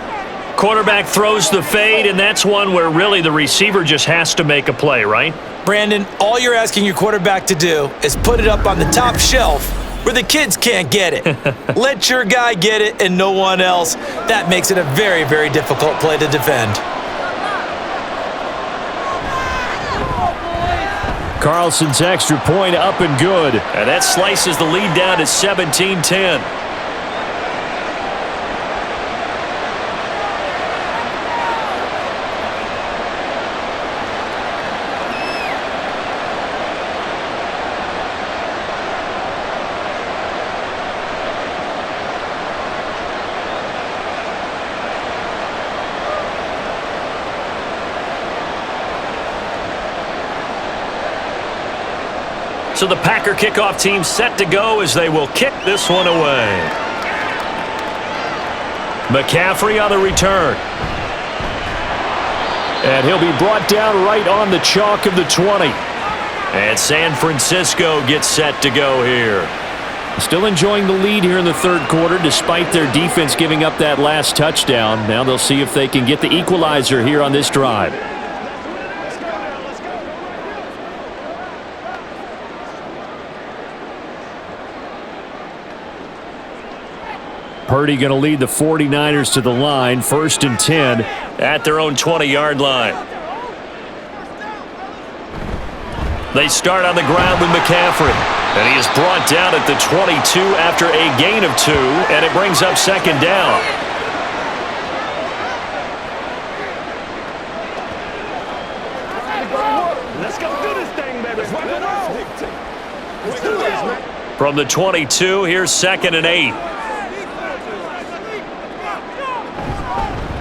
[SPEAKER 2] Quarterback throws the fade, and that's one where really the receiver just has to make a play, right?
[SPEAKER 3] Brandon, all you're asking your quarterback to do is put it up on the top shelf where the kids can't get it. Let your guy get it and no one else. That makes it a very, very difficult play to defend.
[SPEAKER 2] Carlson's extra point up and good. And that slices the lead down to 17-10. So the Packer kickoff team set to go as they will kick this one away. McCaffrey on the return. And he'll be brought down right on the chalk of the 20. And San Francisco gets set to go here. Still enjoying the lead here in the 3rd quarter despite their defense giving up that last touchdown. Now they'll see if they can get the equalizer here on this drive. Purdy going to lead the 49ers to the line, 1st and 10 at their own 20-yard line. They start on the ground with McCaffrey, and he is brought down at the 22 after a gain of 2, and it brings up 2nd down.
[SPEAKER 5] Let's go do this thing, baby. Let's do this, man.
[SPEAKER 2] From the 22, here's 2nd and 8.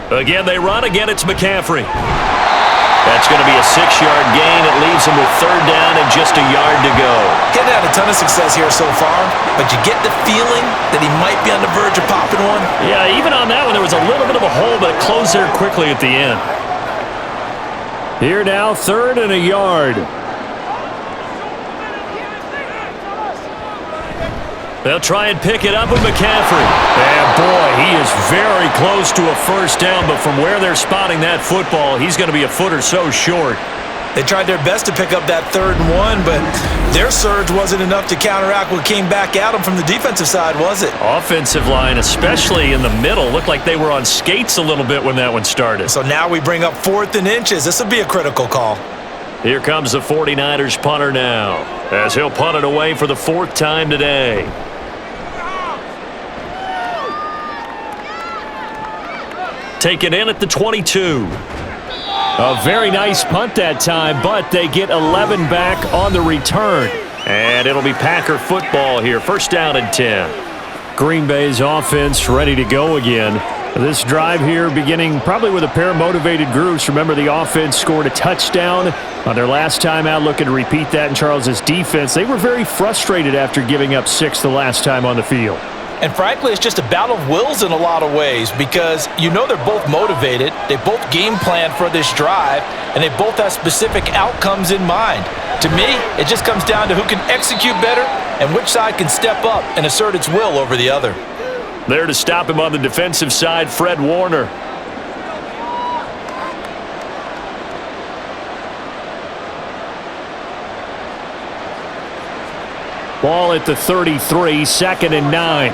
[SPEAKER 2] Again, they run. Again, it's McCaffrey. That's going to be a 6-yard gain. It leaves him with 3rd down and just a yard to go.
[SPEAKER 3] Getting had a ton of success here so far, but you get the feeling that he might be on the verge of popping one.
[SPEAKER 2] Yeah, even on that one, there was a little bit of a hole, but it closed there quickly at the end. Here now, 3rd and a yard. They'll try and pick it up with McCaffrey. And boy, he is very close to a 1st down, but from where they're spotting that football, he's going to be a foot or so short.
[SPEAKER 3] They tried their best to pick up that 3rd and 1, but their surge wasn't enough to counteract what came back at them from the defensive side, was it?
[SPEAKER 2] Offensive line, especially in the middle, looked like they were on skates a little bit when that one started.
[SPEAKER 3] So now we bring up 4th and inches. This will be a critical call.
[SPEAKER 2] Here comes the 49ers punter now, as he'll punt it away for the 4th time today. Taken in at the 22. A very nice punt that time, but they get 11 back on the return. And it'll be Packer football here. 1st down and 10. Green Bay's offense ready to go again. This drive here beginning probably with a pair of motivated groups. Remember, the offense scored a touchdown on their last time out, looking to repeat that in Charles' defense. They were very frustrated after giving up 6 the last time on the field.
[SPEAKER 3] And frankly, it's just a battle of wills in a lot of ways because you know they're both motivated, they both game plan for this drive, and they both have specific outcomes in mind. To me, it just comes down to who can execute better and which side can step up and assert its will over the other.
[SPEAKER 2] There to stop him on the defensive side, Fred Warner. Ball at the 33, 2nd and 9.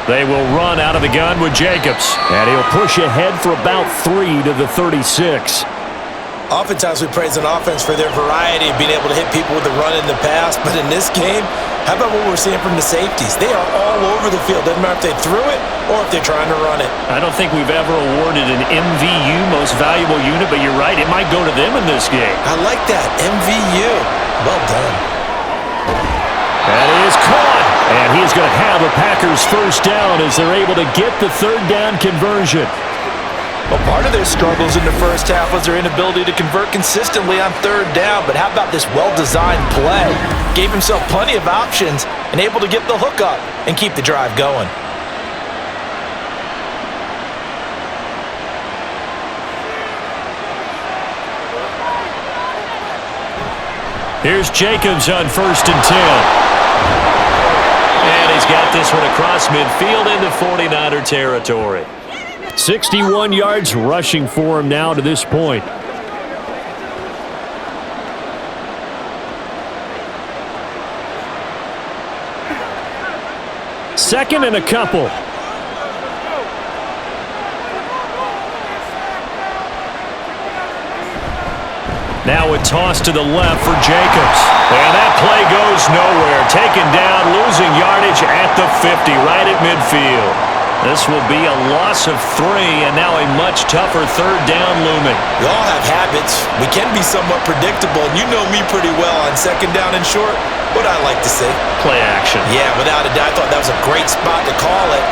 [SPEAKER 2] They will run out of the gun with Jacobs. And he'll push ahead for about 3 to the 36.
[SPEAKER 3] Oftentimes we praise an offense for their variety of being able to hit people with the run in the pass, but in this game, how about what we're seeing from the safeties? They are all over the field. Doesn't matter if they threw it or if they're trying to run it.
[SPEAKER 2] I don't think we've ever awarded an MVU, most valuable unit, but you're right, it might go to them in this game.
[SPEAKER 3] I like that, MVU. Well done.
[SPEAKER 2] That is caught. And he's going to have a Packers first down as they're able to get the third down conversion.
[SPEAKER 3] Well, part of their struggles in the first half was their inability to convert consistently on third down. But how about this well-designed play? Gave himself plenty of options and able to get the hook up and keep the drive going.
[SPEAKER 2] Here's Jacobs on 1st and 10. And he's got this one across midfield into 49er territory. 61 yards rushing for him now to this point. Second and a couple. Now a toss to the left for Jacobs. And that play goes nowhere. Taken down, losing yardage at the 50, right at midfield. This will be a loss of 3, and now a much tougher third down looming.
[SPEAKER 3] We all have habits. We can be somewhat predictable, and you know me pretty well on second down and short. What I like to say?
[SPEAKER 2] Play action.
[SPEAKER 3] Yeah, without a doubt. I thought that was a great spot to call it.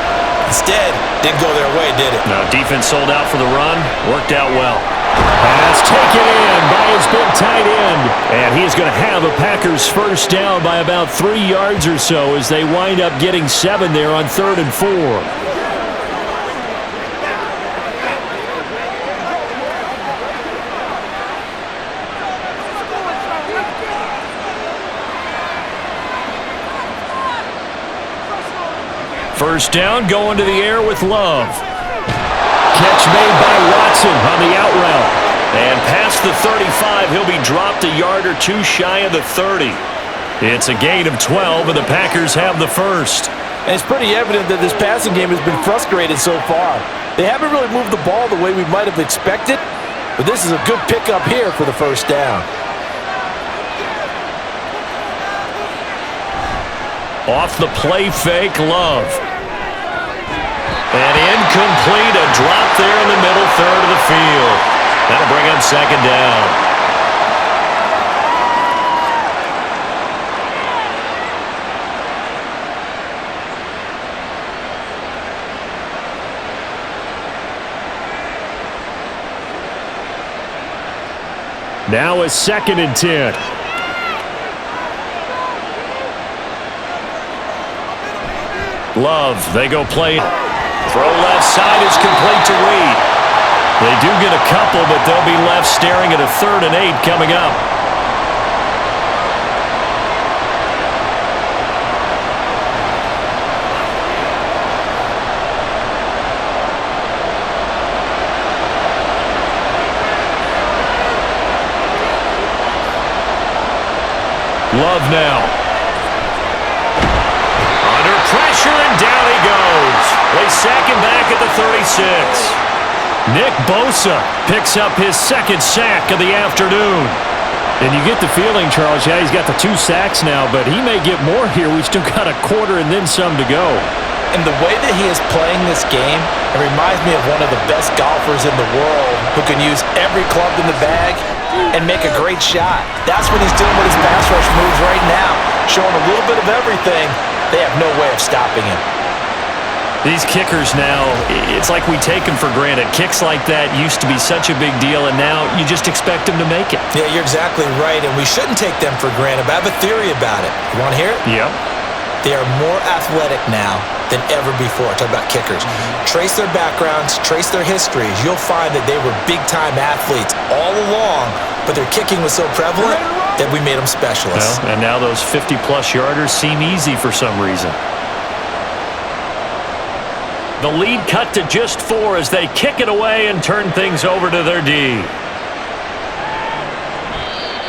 [SPEAKER 3] Instead, didn't go their way, did it?
[SPEAKER 2] No, defense sold out for the run. Worked out well. Pass taken in by his big tight end. And he's going to have a Packers first down by about 3 yards or so as they wind up getting 7 there on 3rd and 4. First down, going to the air with Love. Catch made by Watson on the out route. And past the 35, he'll be dropped a yard or 2 shy of the 30. It's a gain of 12, and the Packers have the first.
[SPEAKER 3] And it's pretty evident that this passing game has been frustrated so far. They haven't really moved the ball the way we might have expected, but this is a good pickup here for the first down.
[SPEAKER 2] Off the play fake, Love. And incomplete, a drop there in the middle third of the field. That'll bring up second down. Now a 2nd and 10. Love, they go play. Throw left side is complete to Reed. They do get a couple, but they'll be left staring at a 3rd and 8 coming up. Love now. Pressure, and down he goes. They sack him back at the 36. Nick Bosa picks up his 2nd sack of the afternoon. And you get the feeling, Charles, yeah, he's got the 2 sacks now, but he may get more here. We've still got a quarter and then some to go.
[SPEAKER 3] And the way that he is playing this game, it reminds me of one of the best golfers in the world who can use every club in the bag and make a great shot. That's what he's doing with his pass rush moves right now, showing a little bit of everything. They have no way of stopping him.
[SPEAKER 2] These kickers now, it's like we take them for granted. Kicks like that used to be such a big deal, and now you just expect them to make it.
[SPEAKER 3] Yeah, you're exactly right, and we shouldn't take them for granted, but I have a theory about it. You want to hear it?
[SPEAKER 2] Yep.
[SPEAKER 3] They are more athletic now than ever before. Talk about kickers. Trace their backgrounds, trace their histories. You'll find that they were big-time athletes all along, but their kicking was so prevalent that we made them specialists.
[SPEAKER 2] Well, and now those 50-plus yarders seem easy for some reason. The lead cut to just 4 as they kick it away and turn things over to their D.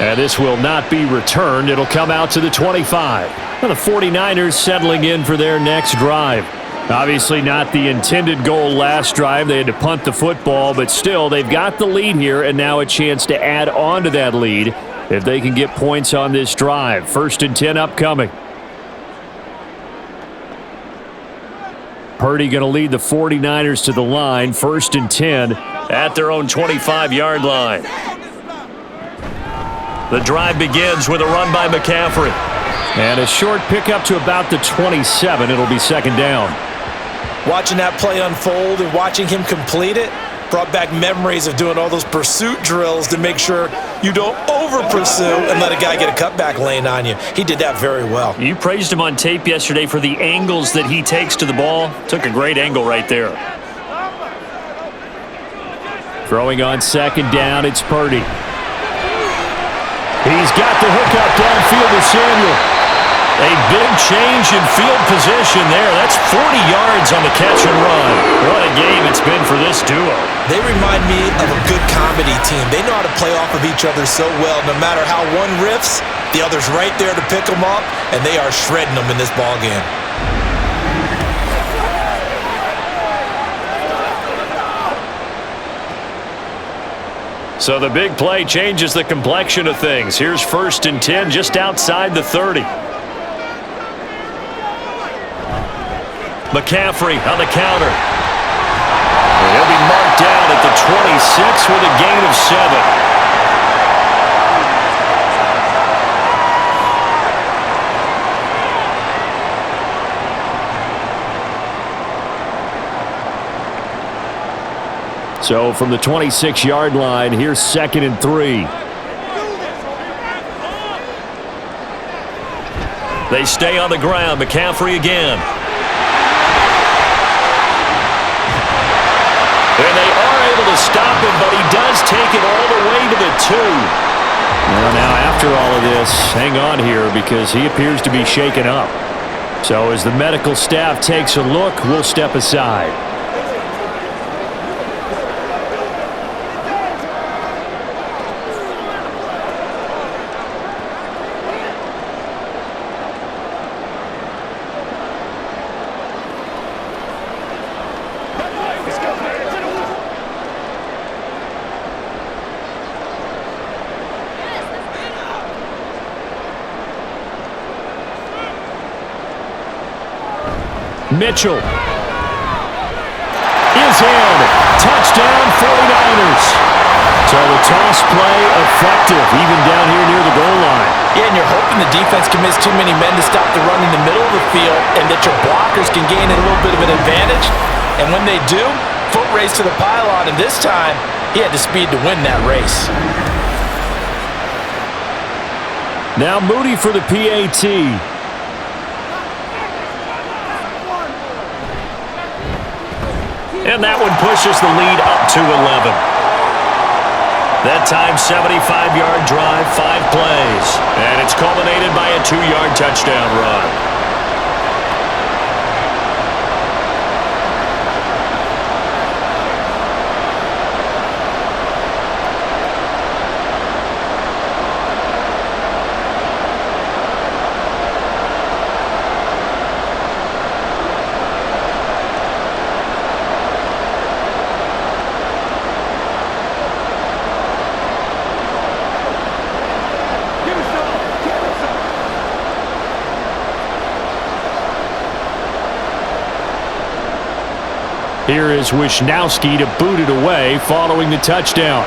[SPEAKER 2] And this will not be returned. It'll come out to the 25. And the 49ers settling in for their next drive. Obviously not the intended goal last drive. They had to punt the football, but still they've got the lead here and now a chance to add on to that lead if they can get points on this drive. 1st and 10 upcoming. Purdy going to lead the 49ers to the line. 1st and 10 at their own 25-yard line. The drive begins with a run by McCaffrey. And a short pickup to about the 27. It'll be second down.
[SPEAKER 3] Watching that play unfold and watching him complete it brought back memories of doing all those pursuit drills to make sure you don't over-pursue and let a guy get a cutback lane on you. He did that very well.
[SPEAKER 2] You praised him on tape yesterday for the angles that he takes to the ball. Took a great angle right there. Throwing on second down, it's Purdy. He's got the hook up downfield to Samuel. A big change in field position there. That's 40 yards on the catch and run. What a game it's been for this duo.
[SPEAKER 3] They remind me of a good comedy team. They know how to play off of each other so well. No matter how one riffs, the other's right there to pick them up, and they are shredding them in this ball game.
[SPEAKER 2] So the big play changes the complexion of things. Here's 1st and 10 just outside the 30. McCaffrey on the counter. He'll be marked down at the 26 with a gain of 7. So from the 26-yard line, here's 2nd and 3. They stay on the ground. McCaffrey again. And they are able to stop him, but he does take it all the way to the 2. Well, now after all of this, hang on here because he appears to be shaken up. So as the medical staff takes a look, we'll step aside. Mitchell is in. Touchdown 49ers. So the toss play effective even down here near the goal line.
[SPEAKER 3] Yeah, and you're hoping the defense can miss too many men to stop the run in the middle of the field and that your blockers can gain a little bit of an advantage. And when they do, foot race to the pylon, and this time he had the speed to win that race.
[SPEAKER 2] Now Moody for the PAT. And that one pushes the lead up to 11. That time, 75-yard drive, 5 plays. And it's culminated by a 2-yard touchdown run. Here is Wisnowski to boot it away following the touchdown.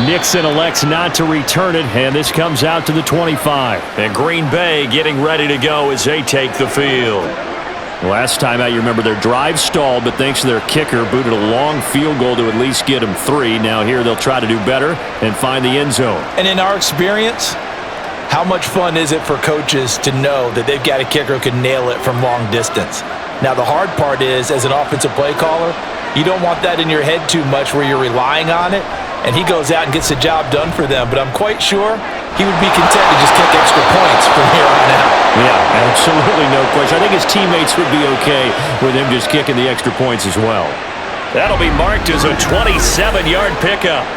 [SPEAKER 2] Nixon elects not to return it, and this comes out to the 25. And Green Bay getting ready to go as they take the field. Last time out, you remember their drive stalled, but thanks to their kicker, booted a long field goal to at least get them 3. Now here they'll try to do better and find the end zone.
[SPEAKER 3] And in our experience, how much fun is it for coaches to know that they've got a kicker who can nail it from long distance? Now, the hard part is, as an offensive play caller, you don't want that in your head too much where you're relying on it, and he goes out and gets the job done for them. But I'm quite sure he would be content to just kick extra points from here on out.
[SPEAKER 2] Yeah, absolutely no question. I think his teammates would be okay with him just kicking the extra points as well. That'll be marked as a 27-yard pickup.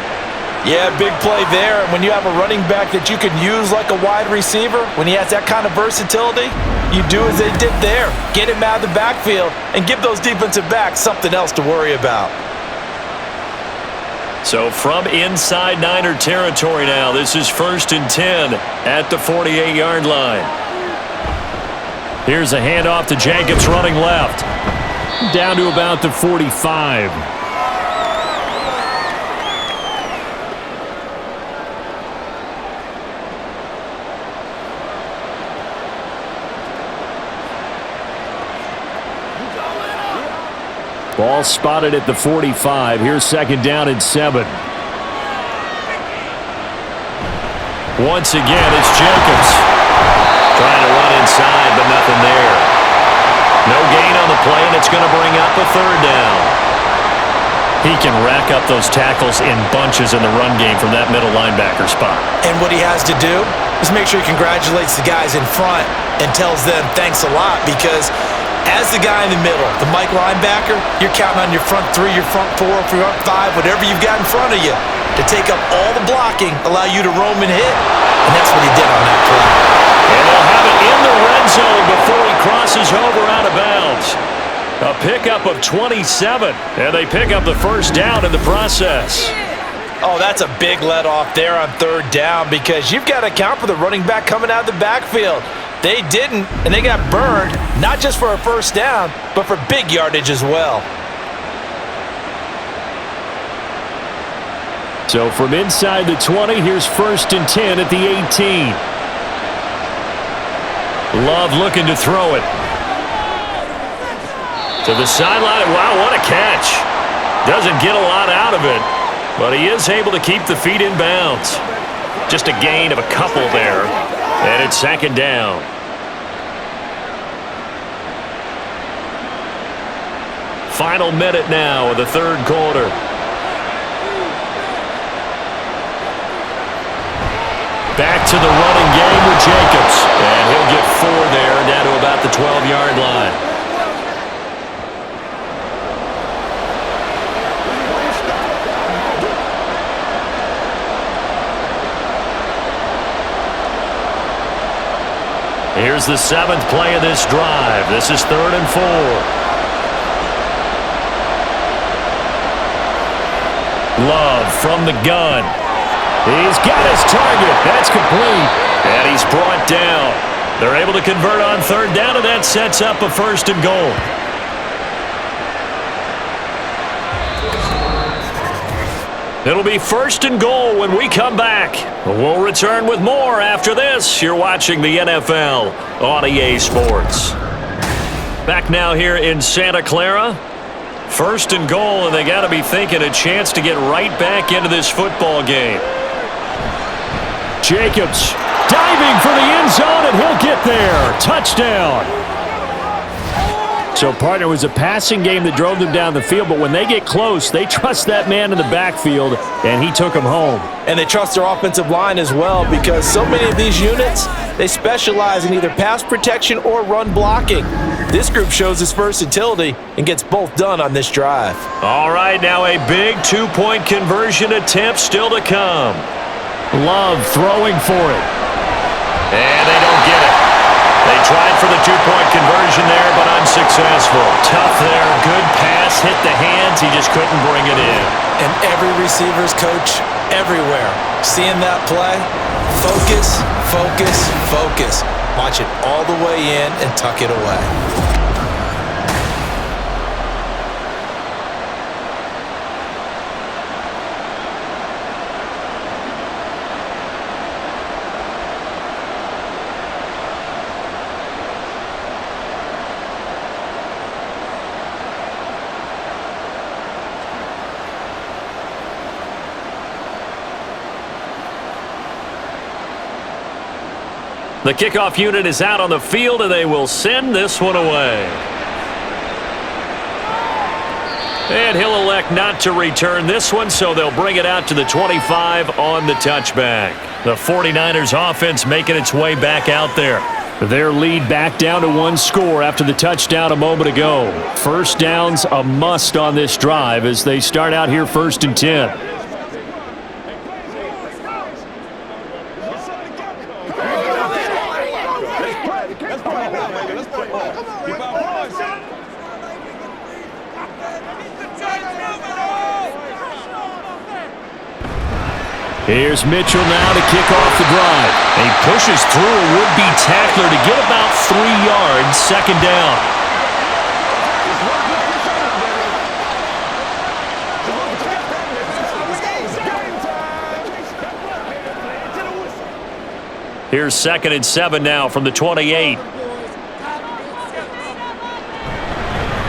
[SPEAKER 3] Yeah, big play there. And when you have a running back that you can use like a wide receiver, when he has that kind of versatility, you do as they did there. Get him out of the backfield and give those defensive backs something else to worry about.
[SPEAKER 2] So from inside Niner territory now, this is 1st and 10 at the 48-yard line. Here's a handoff to Jenkins running left. Down to about the 45. Ball spotted at the 45. Here's second down and 7. Once again, it's Jacobs. Trying to run inside, but nothing there. No gain on the play, and it's going to bring up a third down. He can rack up those tackles in bunches in the run game from that middle linebacker spot.
[SPEAKER 3] And what he has to do is make sure he congratulates the guys in front and tells them thanks a lot, because as the guy in the middle, the Mike linebacker, you're counting on your front three, your front four, front five, whatever you've got in front of you to take up all the blocking, allow you to roam and hit. And that's what he did on that play.
[SPEAKER 2] And they'll have it in the red zone before he crosses over out of bounds. A pickup of 27, and they pick up the first down in the process.
[SPEAKER 3] Oh, that's a big let off there on third down, because you've got to account for the running back coming out of the backfield. They didn't, and they got burned, not just for a first down, but for big yardage as well.
[SPEAKER 2] So from inside the 20, here's first and 10 at the 18. Love looking to throw it. To the sideline. Wow, what a catch. Doesn't get a lot out of it, but he is able to keep the feet in bounds. Just a gain of a couple there, and it's second down. Final minute now of the third quarter. Back to the running game with Jacobs, and he'll get 4 there, down to about the 12-yard line. Here's the 7th play of this drive. This is 3rd and 4. Love from the gun. He's got his target. That's complete. And he's brought down. They're able to convert on third down, and that sets up a 1st and goal. It'll be 1st and goal when we come back. We'll return with more after this. You're watching the NFL on EA Sports. Back now here in Santa Clara. 1st and goal, and they got to be thinking a chance to get right back into this football game. Jacobs diving for the end zone, and he'll get there. Touchdown. So, partner, it was a passing game that drove them down the field, but when they get close, they trust that man in the backfield, and he took them home.
[SPEAKER 3] And they trust their offensive line as well, because so many of these units, they specialize in either pass protection or run blocking. This group shows its versatility and gets both done on this drive.
[SPEAKER 2] All right, now a big 2-point conversion attempt still to come. Love throwing for it. And they don't get it. They tried for the 2-point conversion there, but unsuccessful. Tough there, good pass, hit the hands, he just couldn't bring it in.
[SPEAKER 3] And every receiver's coach everywhere, seeing that play, focus, focus, focus. Watch it all the way in and tuck it away.
[SPEAKER 2] The kickoff unit is out on the field, and they will send this one away. And he'll elect not to return this one, so they'll bring it out to the 25 on the touchback. The 49ers offense making its way back out there. Their lead back down to 1 score after the touchdown a moment ago. First down's a must on this drive as they start out here 1st and 10. Here's Mitchell now to kick off the drive. And he pushes through a would-be tackler to get about 3 yards, second down. Here's 2nd and 7 now from the 28.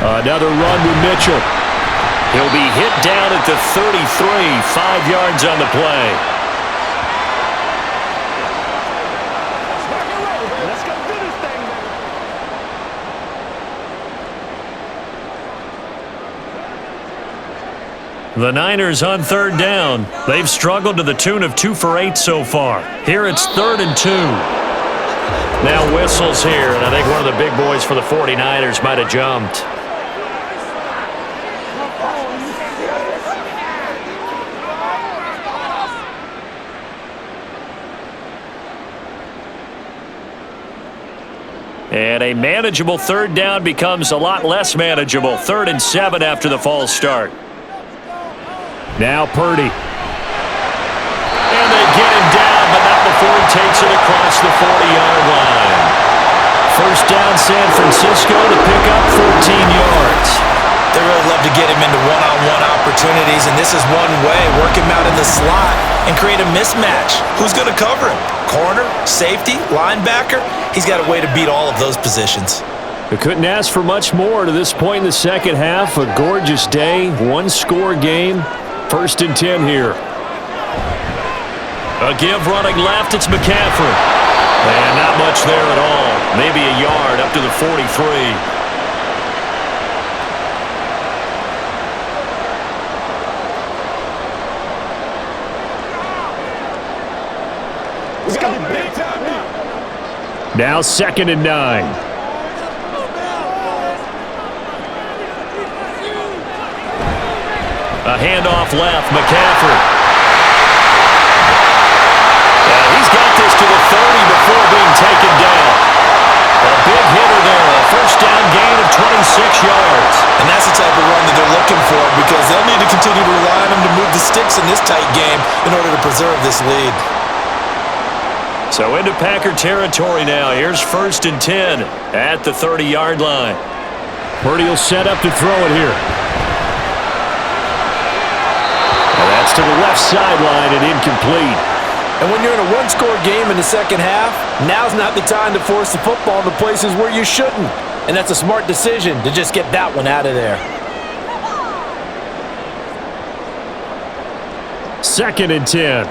[SPEAKER 2] Another run with Mitchell. He'll be hit down at the 33, 5 yards on the play.
[SPEAKER 5] Let's go do this thing, baby.
[SPEAKER 2] The Niners on third down. They've struggled to the tune of 2 for 8 so far. Here it's 3rd and 2. Now whistles here, and I think one of the big boys for the 49ers might have jumped. And a manageable 3rd down becomes a lot less manageable. 3rd and 7 after the false start. Now Purdy. And they get him down, but not before he takes it across the 40-yard line. First down San Francisco to pick up 14 yards.
[SPEAKER 3] They really love to get him into one-on-one opportunities, and this is one way. Work him out in the slot and create a mismatch. Who's going to cover him? Corner, safety, linebacker? He's got a way to beat all of those positions.
[SPEAKER 2] We couldn't ask for much more to this point in the second half. A gorgeous day, one-score game. 1st and 10 here. A give running left, it's McCaffrey. And not much there at all. Maybe a yard up to the 43. Now 2nd and 9. A handoff left, McCaffrey. He's got this to the 30 before being taken down. A big hitter there, a first down gain of 26 yards.
[SPEAKER 3] And that's the type of run that they're looking for because they'll need to continue to rely on him to move the sticks in this tight game in order to preserve this lead.
[SPEAKER 2] So into Packer territory now. Here's 1st and 10 at the 30-yard line. Purdy will set up to throw it here. And that's to the left sideline and incomplete.
[SPEAKER 3] And when you're in a one-score game in the second half, now's not the time to force the football in the places where you shouldn't. And that's a smart decision to just get that one out of there.
[SPEAKER 2] 2nd and 10.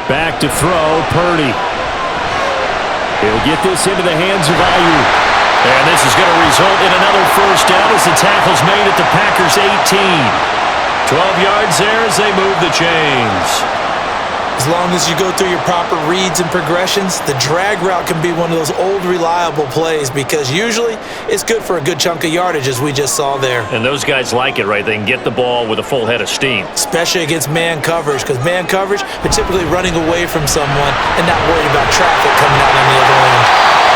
[SPEAKER 2] Back to throw, Purdy. He'll get this into the hands of Ayuk. And this is going to result in another first down as the tackle's made at the Packers' 18. 12 yards there as they move the chains.
[SPEAKER 3] As long as you go through your proper reads and progressions, the drag route can be one of those old reliable plays because usually it's good for a good chunk of yardage as we just saw there.
[SPEAKER 2] And those guys like it, right? They can get the ball with a full head of steam.
[SPEAKER 3] Especially against man coverage because man coverage, they're typically running away from someone and not worried about traffic coming out on the other end.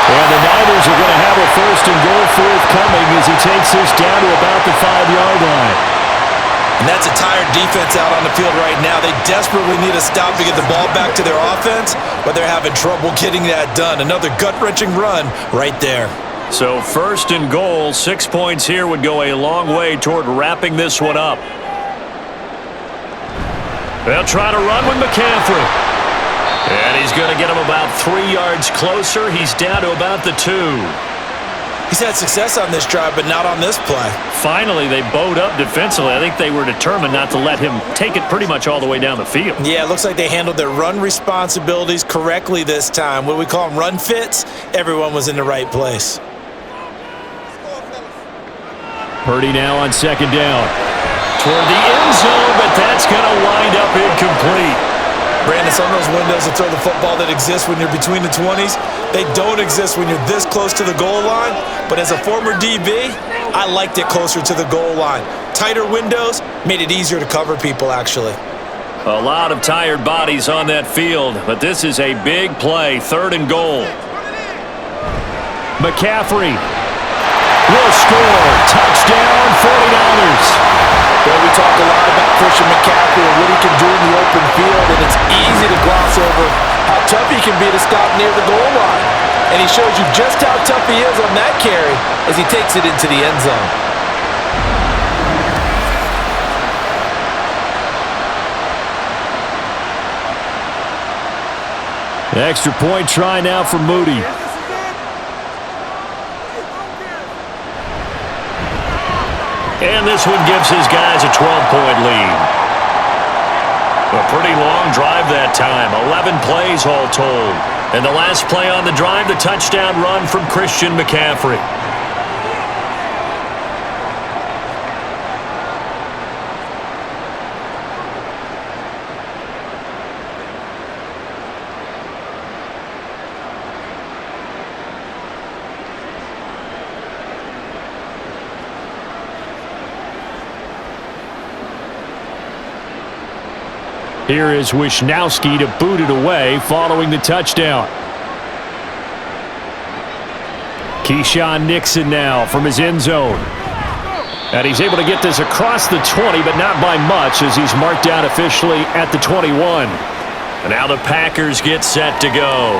[SPEAKER 2] And the Niners are going to have a 1st and goal forthcoming as he takes this down to about the 5-yard line.
[SPEAKER 3] And that's a tired defense out on the field right now. They desperately need a stop to get the ball back to their offense, but they're having trouble getting that done. Another gut-wrenching run right there.
[SPEAKER 2] So 1st and goal, 6 points here would go a long way toward wrapping this one up. They'll try to run with McCaffrey. And he's going to get him about 3 yards closer. He's down to about the 2.
[SPEAKER 3] He's had success on this drive, but not on this play.
[SPEAKER 2] Finally, they bowed up defensively. I think they were determined not to let him take it pretty much all the way down the field.
[SPEAKER 3] Yeah, it looks like they handled their run responsibilities correctly this time. What do we call them, run fits? Everyone was in the right place.
[SPEAKER 2] Purdy now on 2nd down. Toward the end zone, but that's going to wind up incomplete.
[SPEAKER 3] Brandon, some of those windows to throw the football that exist when you're between the 20s, they don't exist when you're this close to the goal line. But as a former DB, I liked it closer to the goal line. Tighter windows made it easier to cover people, actually.
[SPEAKER 2] A lot of tired bodies on that field, but this is a big play, 3rd and goal. McCaffrey will score. Touchdown, 49ers.
[SPEAKER 3] Well, we talk a lot about Christian McCaffrey and what he can do in the open field, and it's easy to gloss over how tough he can be to stop near the goal line. And he shows you just how tough he is on that carry as he takes it into the end zone.
[SPEAKER 2] Extra point try now for Moody. And this one gives his guys a 12-point lead. A pretty long drive that time, 11 plays all told. And the last play on the drive, the touchdown run from Christian McCaffrey. Here is Wisnowski to boot it away following the touchdown. Keyshawn Nixon now from his end zone. And he's able to get this across the 20, but not by much as he's marked down officially at the 21. And now the Packers get set to go.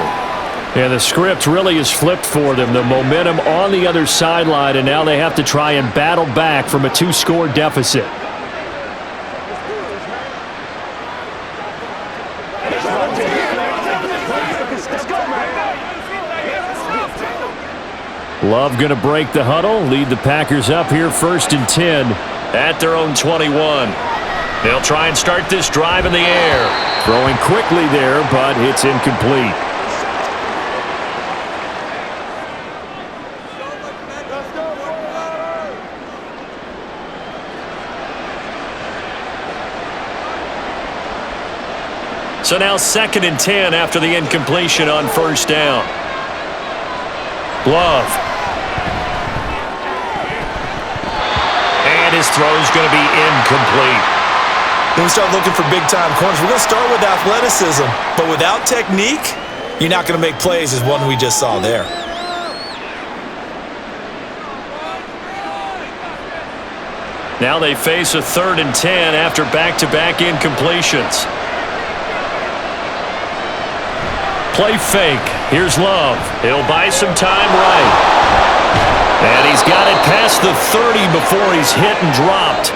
[SPEAKER 2] And the script really is flipped for them. The momentum on the other sideline, and now they have to try and battle back from a 2-score deficit. Love going to break the huddle, lead the Packers up here 1st and 10 at their own 21. They'll try and start this drive in the air. Throwing quickly there, but it's incomplete. So now 2nd and 10 after the incompletion on 1st down. Love. And his throw is going to be incomplete.
[SPEAKER 3] When we start looking for big-time corners, we're going to start with athleticism. But without technique, you're not going to make plays as one we just saw there.
[SPEAKER 2] Now they face a 3rd and 10 after back-to-back incompletions. Play fake. Here's Love. He'll buy some time right. And he's got it past the 30 before he's hit and dropped.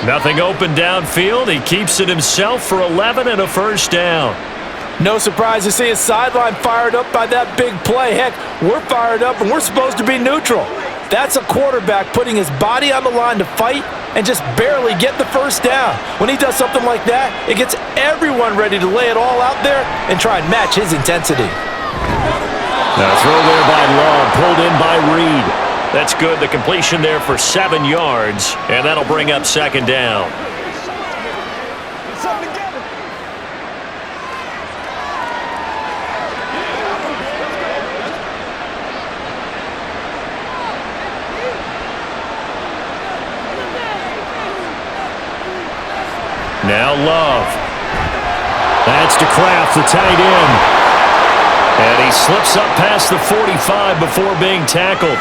[SPEAKER 2] Nothing open downfield. He keeps it himself for 11 and a 1st down.
[SPEAKER 3] No surprise to see his sideline fired up by that big play. Heck, we're fired up and we're supposed to be neutral. That's a quarterback putting his body on the line to fight and just barely get the 1st down. When he does something like that, it gets everyone ready to lay it all out there and try and match his intensity.
[SPEAKER 2] Now throw there by Love, pulled in by Reed. That's good. The completion there for 7 yards, and that'll bring up 2nd down. Now Love. That's to Kraft, the tight end. And he slips up past the 45 before being tackled.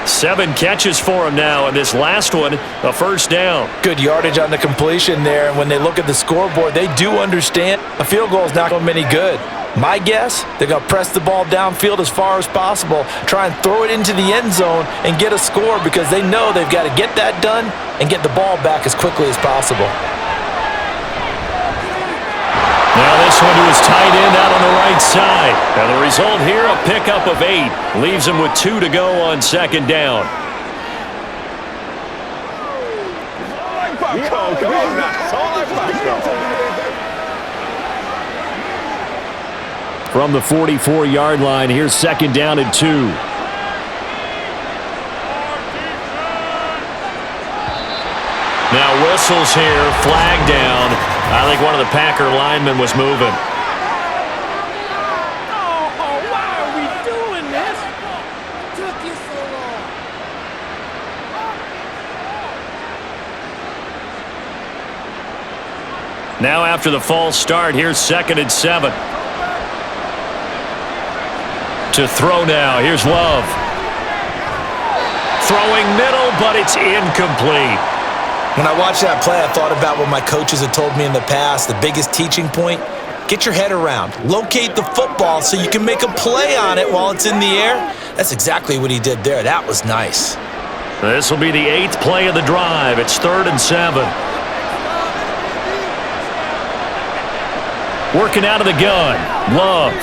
[SPEAKER 2] 7 catches for him now, and this last one, a 1st down.
[SPEAKER 3] Good yardage on the completion there, and when they look at the scoreboard, they do understand a field goal is not going to be any good. My guess, they're going to press the ball downfield as far as possible, try and throw it into the end zone and get a score because they know they've got to get that done and get the ball back as quickly as possible.
[SPEAKER 2] Now this one to his tight end out on the right side. And the result here, a pickup of 8. Leaves him with 2 to go on 2nd down. From the 44-yard line, here's 2nd down and 2. Now whistles here, flag down. I think one of the Packer linemen was moving.
[SPEAKER 5] Why are we doing this? Took you so long.
[SPEAKER 2] Now after the false start, here's 2nd and 7. To throw now, here's Love. Throwing middle, but it's incomplete.
[SPEAKER 3] When I watched that play, I thought about what my coaches had told me in the past. The biggest teaching point, get your head around. Locate the football so you can make a play on it while it's in the air. That's exactly what he did there. That was nice.
[SPEAKER 2] This will be the 8th play of the drive. It's 3rd and 7. Working out of the gun. Love.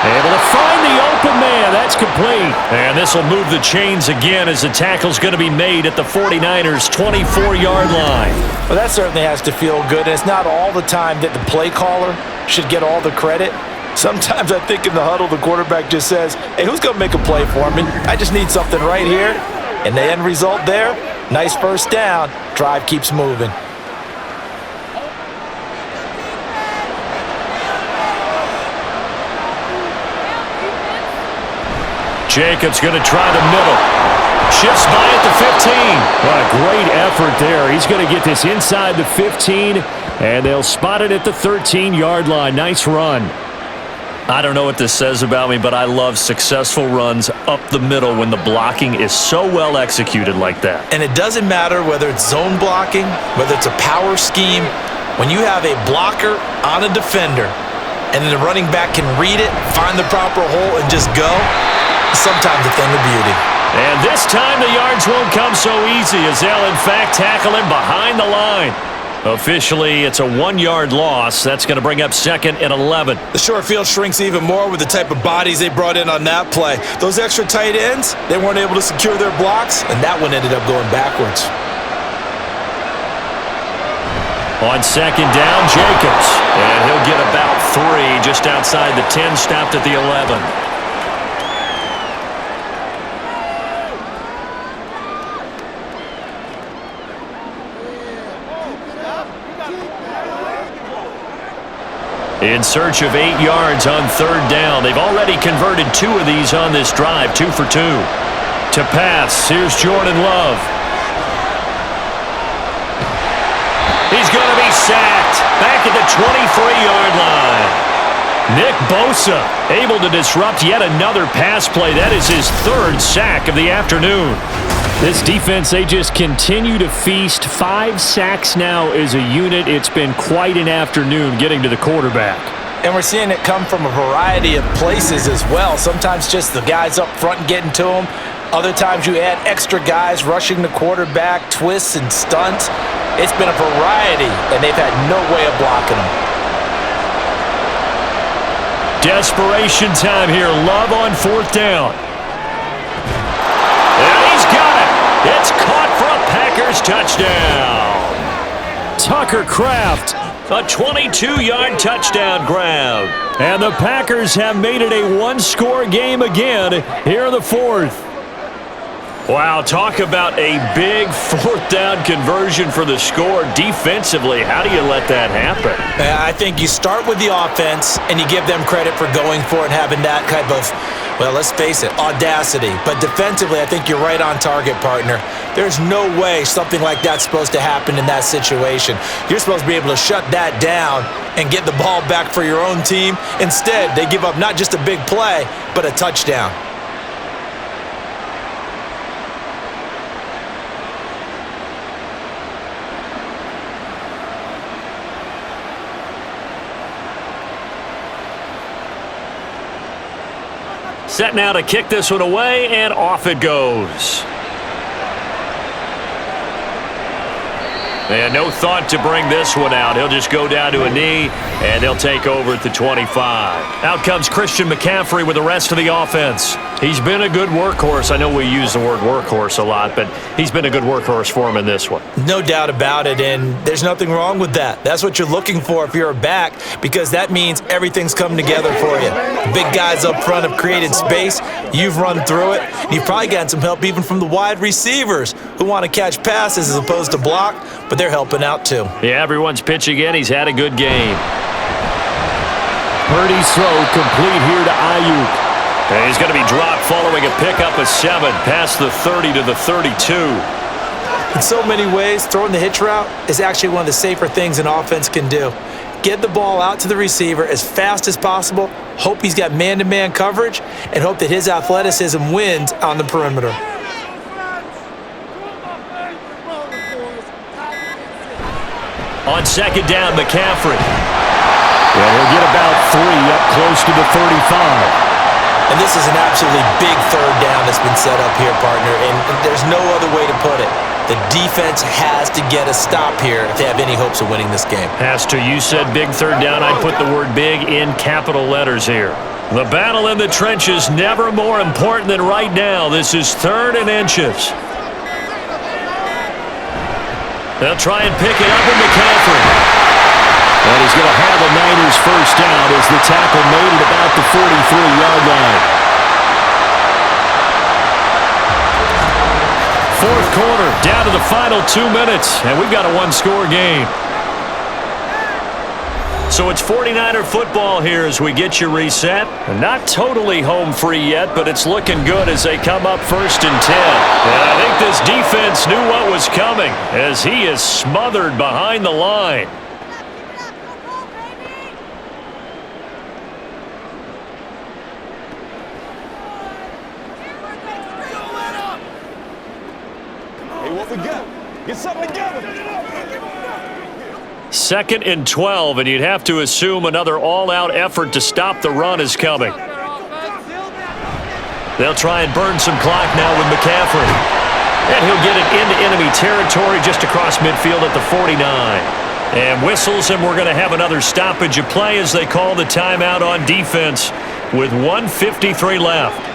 [SPEAKER 2] Able to find the open man. That's complete. And this will move the chains again as the tackle's going to be made at the 49ers' 24-yard line.
[SPEAKER 3] Well, that certainly has to feel good. And it's not all the time that the play caller should get all the credit. Sometimes I think in the huddle, the quarterback just says, hey, who's going to make a play for me? I just need something right here. And the end result there, nice first down. Drive keeps moving.
[SPEAKER 2] Jacobs going to try the middle. Shifts by at the 15. What a great effort there. He's going to get this inside the 15, and they'll spot it at the 13-yard line. Nice run. I don't know what this says about me, but I love successful runs up the middle when the blocking is so well executed like that.
[SPEAKER 3] And it doesn't matter whether it's zone blocking, whether it's a power scheme. When you have a blocker on a defender, and then the running back can read it, find the proper hole, and just go, sometimes a thing of beauty.
[SPEAKER 2] And this time the yards won't come so easy as they'll, in fact, tackle him behind the line. Officially, it's a 1-yard loss. That's going to bring up 2nd and 11.
[SPEAKER 3] The short field shrinks even more with the type of bodies they brought in on that play. Those extra tight ends, they weren't able to secure their blocks, and that one ended up going backwards.
[SPEAKER 2] On 2nd down, Jacobs. And he'll get about 3 just outside the 10, stopped at the 11. In search of 8 yards on 3rd down. They've already converted 2 of these on this drive, 2 for 2. To pass, here's Jordan Love. He's going to be sacked back at the 23-yard line. Nick Bosa able to disrupt yet another pass play. That is his 3rd sack of the afternoon. This defense, they just continue to feast. 5 sacks now as a unit. It's been quite an afternoon getting to the quarterback.
[SPEAKER 3] And we're seeing it come from a variety of places as well. Sometimes just the guys up front and getting to them. Other times you add extra guys rushing the quarterback, twists and stunts. It's been a variety, and they've had no way of blocking them.
[SPEAKER 2] Desperation time here. Love on 4th down. And he's got it. It's caught for a Packers touchdown. Tucker Kraft, a 22-yard touchdown grab. And the Packers have made it a one-score game again here in the 4th. Wow, talk about a big 4th down conversion for the score. Defensively, how do you let that happen?
[SPEAKER 3] I think you start with the offense and you give them credit for going for it and having that kind of, well, let's face it, audacity. But defensively, I think you're right on target, partner. There's no way something like that's supposed to happen in that situation. You're supposed to be able to shut that down and get the ball back for your own team. Instead, they give up not just a big play, but a touchdown.
[SPEAKER 2] Set now to kick this one away, and off it goes. And no thought to bring this one out. He'll just go down to a knee, and they'll take over at the 25. Out comes Christian McCaffrey with the rest of the offense. He's been a good workhorse. I know we use the word workhorse a lot, but he's been a good workhorse for him in this one.
[SPEAKER 3] No doubt about it, and there's nothing wrong with that. That's what you're looking for if you're a back, because that means everything's come together for you. Big guys up front have created space. You've run through it. You've probably gotten some help even from the wide receivers who want to catch passes as opposed to block, but they're helping out too.
[SPEAKER 2] Yeah, everyone's pitching in. He's had a good game. Purdy's throw complete here to Ayuk. And he's going to be dropped following a pickup of 7 past the 30 to the 32.
[SPEAKER 3] In so many ways, throwing the hitch route is actually one of the safer things an offense can do. Get the ball out to the receiver as fast as possible, hope he's got man-to-man coverage, and hope that his athleticism wins on the perimeter.
[SPEAKER 2] On 2nd down, McCaffrey. Well, he'll get about 3 up close to the 35.
[SPEAKER 3] And this is an absolutely big 3rd down that's been set up here, partner, and there's no other way to put it. The defense has to get a stop here if they have any hopes of winning this game.
[SPEAKER 2] Has to. You said big 3rd down. I put the word big in capital letters here. The battle in the trenches never more important than right now. This is 3rd and inches. They'll try and pick it up with McCaffrey. And he's going to have the Niners first down as the tackle made at about the 43-yard line. 4th quarter, down to the final 2 minutes, and we've got a one-score game. So it's 49er football here as we get you reset. Not totally home free yet, but it's looking good as they come up 1st and 10. And I think this defense knew what was coming as he is smothered behind the line.
[SPEAKER 5] Hey, what we got? Get something together.
[SPEAKER 2] 2nd and 12, and you'd have to assume another all-out effort to stop the run is coming. They'll try and burn some clock now with McCaffrey. And he'll get it into enemy territory just across midfield at the 49. And whistles, and we're going to have another stoppage of play as they call the timeout on defense with 1:53 left.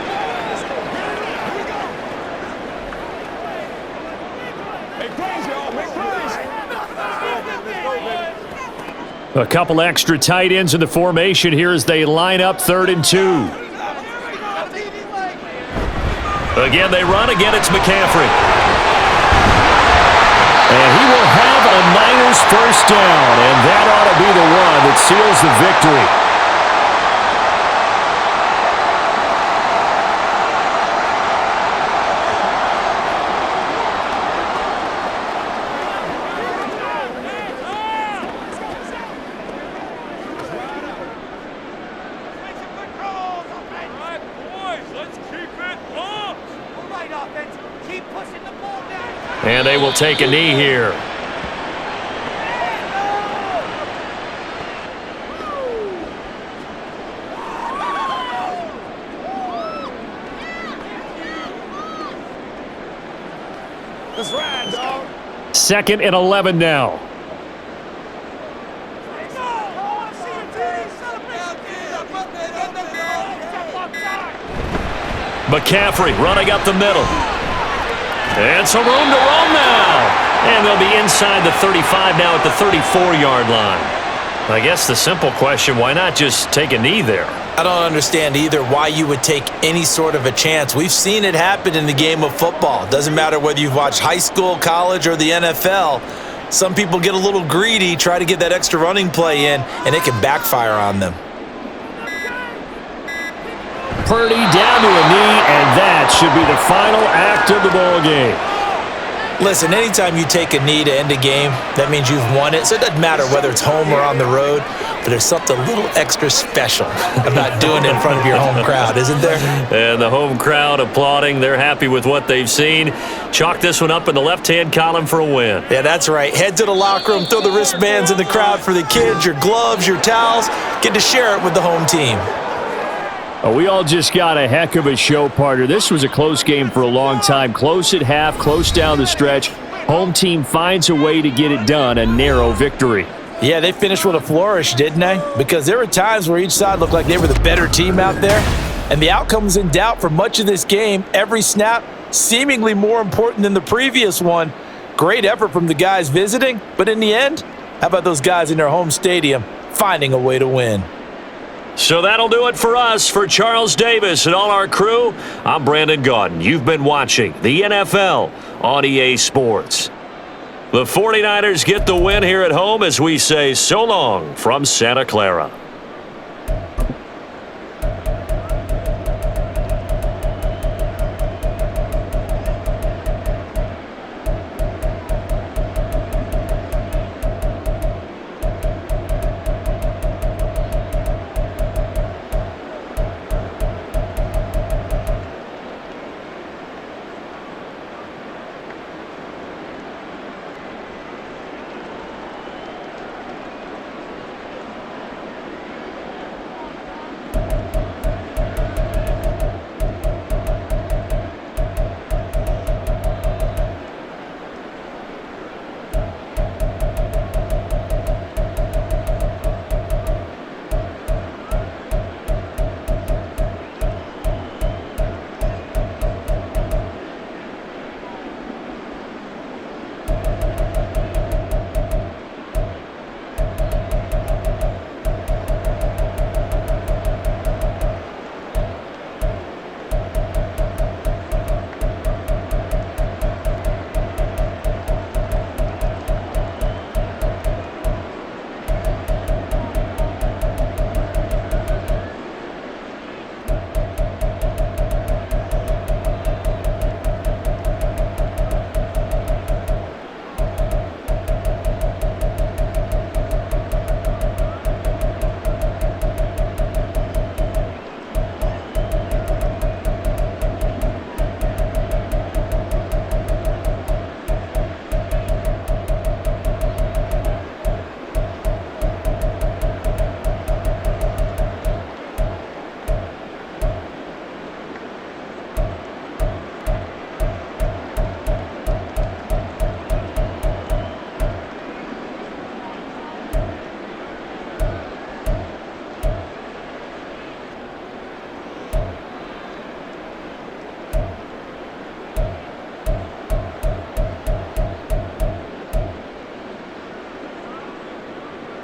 [SPEAKER 2] A couple extra tight ends in the formation here as they line up 3rd and 2. Again, they run. Again, it's McCaffrey. And he will have a Niners first down, and that ought to be the one that seals the victory. And they will take a knee here.
[SPEAKER 5] Let's ride, dog.
[SPEAKER 2] 2nd and 11 now. McCaffrey running up the middle. And some room to roam now. And they'll be inside the 35 now at the 34-yard line. I guess the simple question, why not just take a knee there?
[SPEAKER 3] I don't understand either why you would take any sort of a chance. We've seen it happen in the game of football. Doesn't matter whether you've watched high school, college, or the NFL. Some people get a little greedy, try to get that extra running play in, and it can backfire on them.
[SPEAKER 2] Purdy down to a knee, and that should be the final act of the ball game.
[SPEAKER 3] Listen, anytime you take a knee to end a game, that means you've won it. So it doesn't matter whether it's home or on the road, but there's something a little extra special about doing it in front of your home crowd, isn't there?
[SPEAKER 2] And the home crowd applauding. They're happy with what they've seen. Chalk this one up in the left-hand column for a win.
[SPEAKER 3] Yeah, that's right. Head to the locker room, throw the wristbands in the crowd for the kids, your gloves, your towels. Get to share it with the home team.
[SPEAKER 2] We all just got a heck of a show, partner. This was a close game for a long time. Close at half, close down the stretch. Home team finds a way to get it done, a narrow victory.
[SPEAKER 3] Yeah, they finished with a flourish, didn't they? Because there were times where each side looked like they were the better team out there. And the outcome was in doubt for much of this game. Every snap seemingly more important than the previous one. Great effort from the guys visiting. But in the end, how about those guys in their home stadium finding a way to win?
[SPEAKER 2] So that'll do it for us. For Charles Davis and all our crew, I'm Brandon Gaudin. You've been watching the NFL on EA Sports. The 49ers get the win here at home as we say so long from Santa Clara.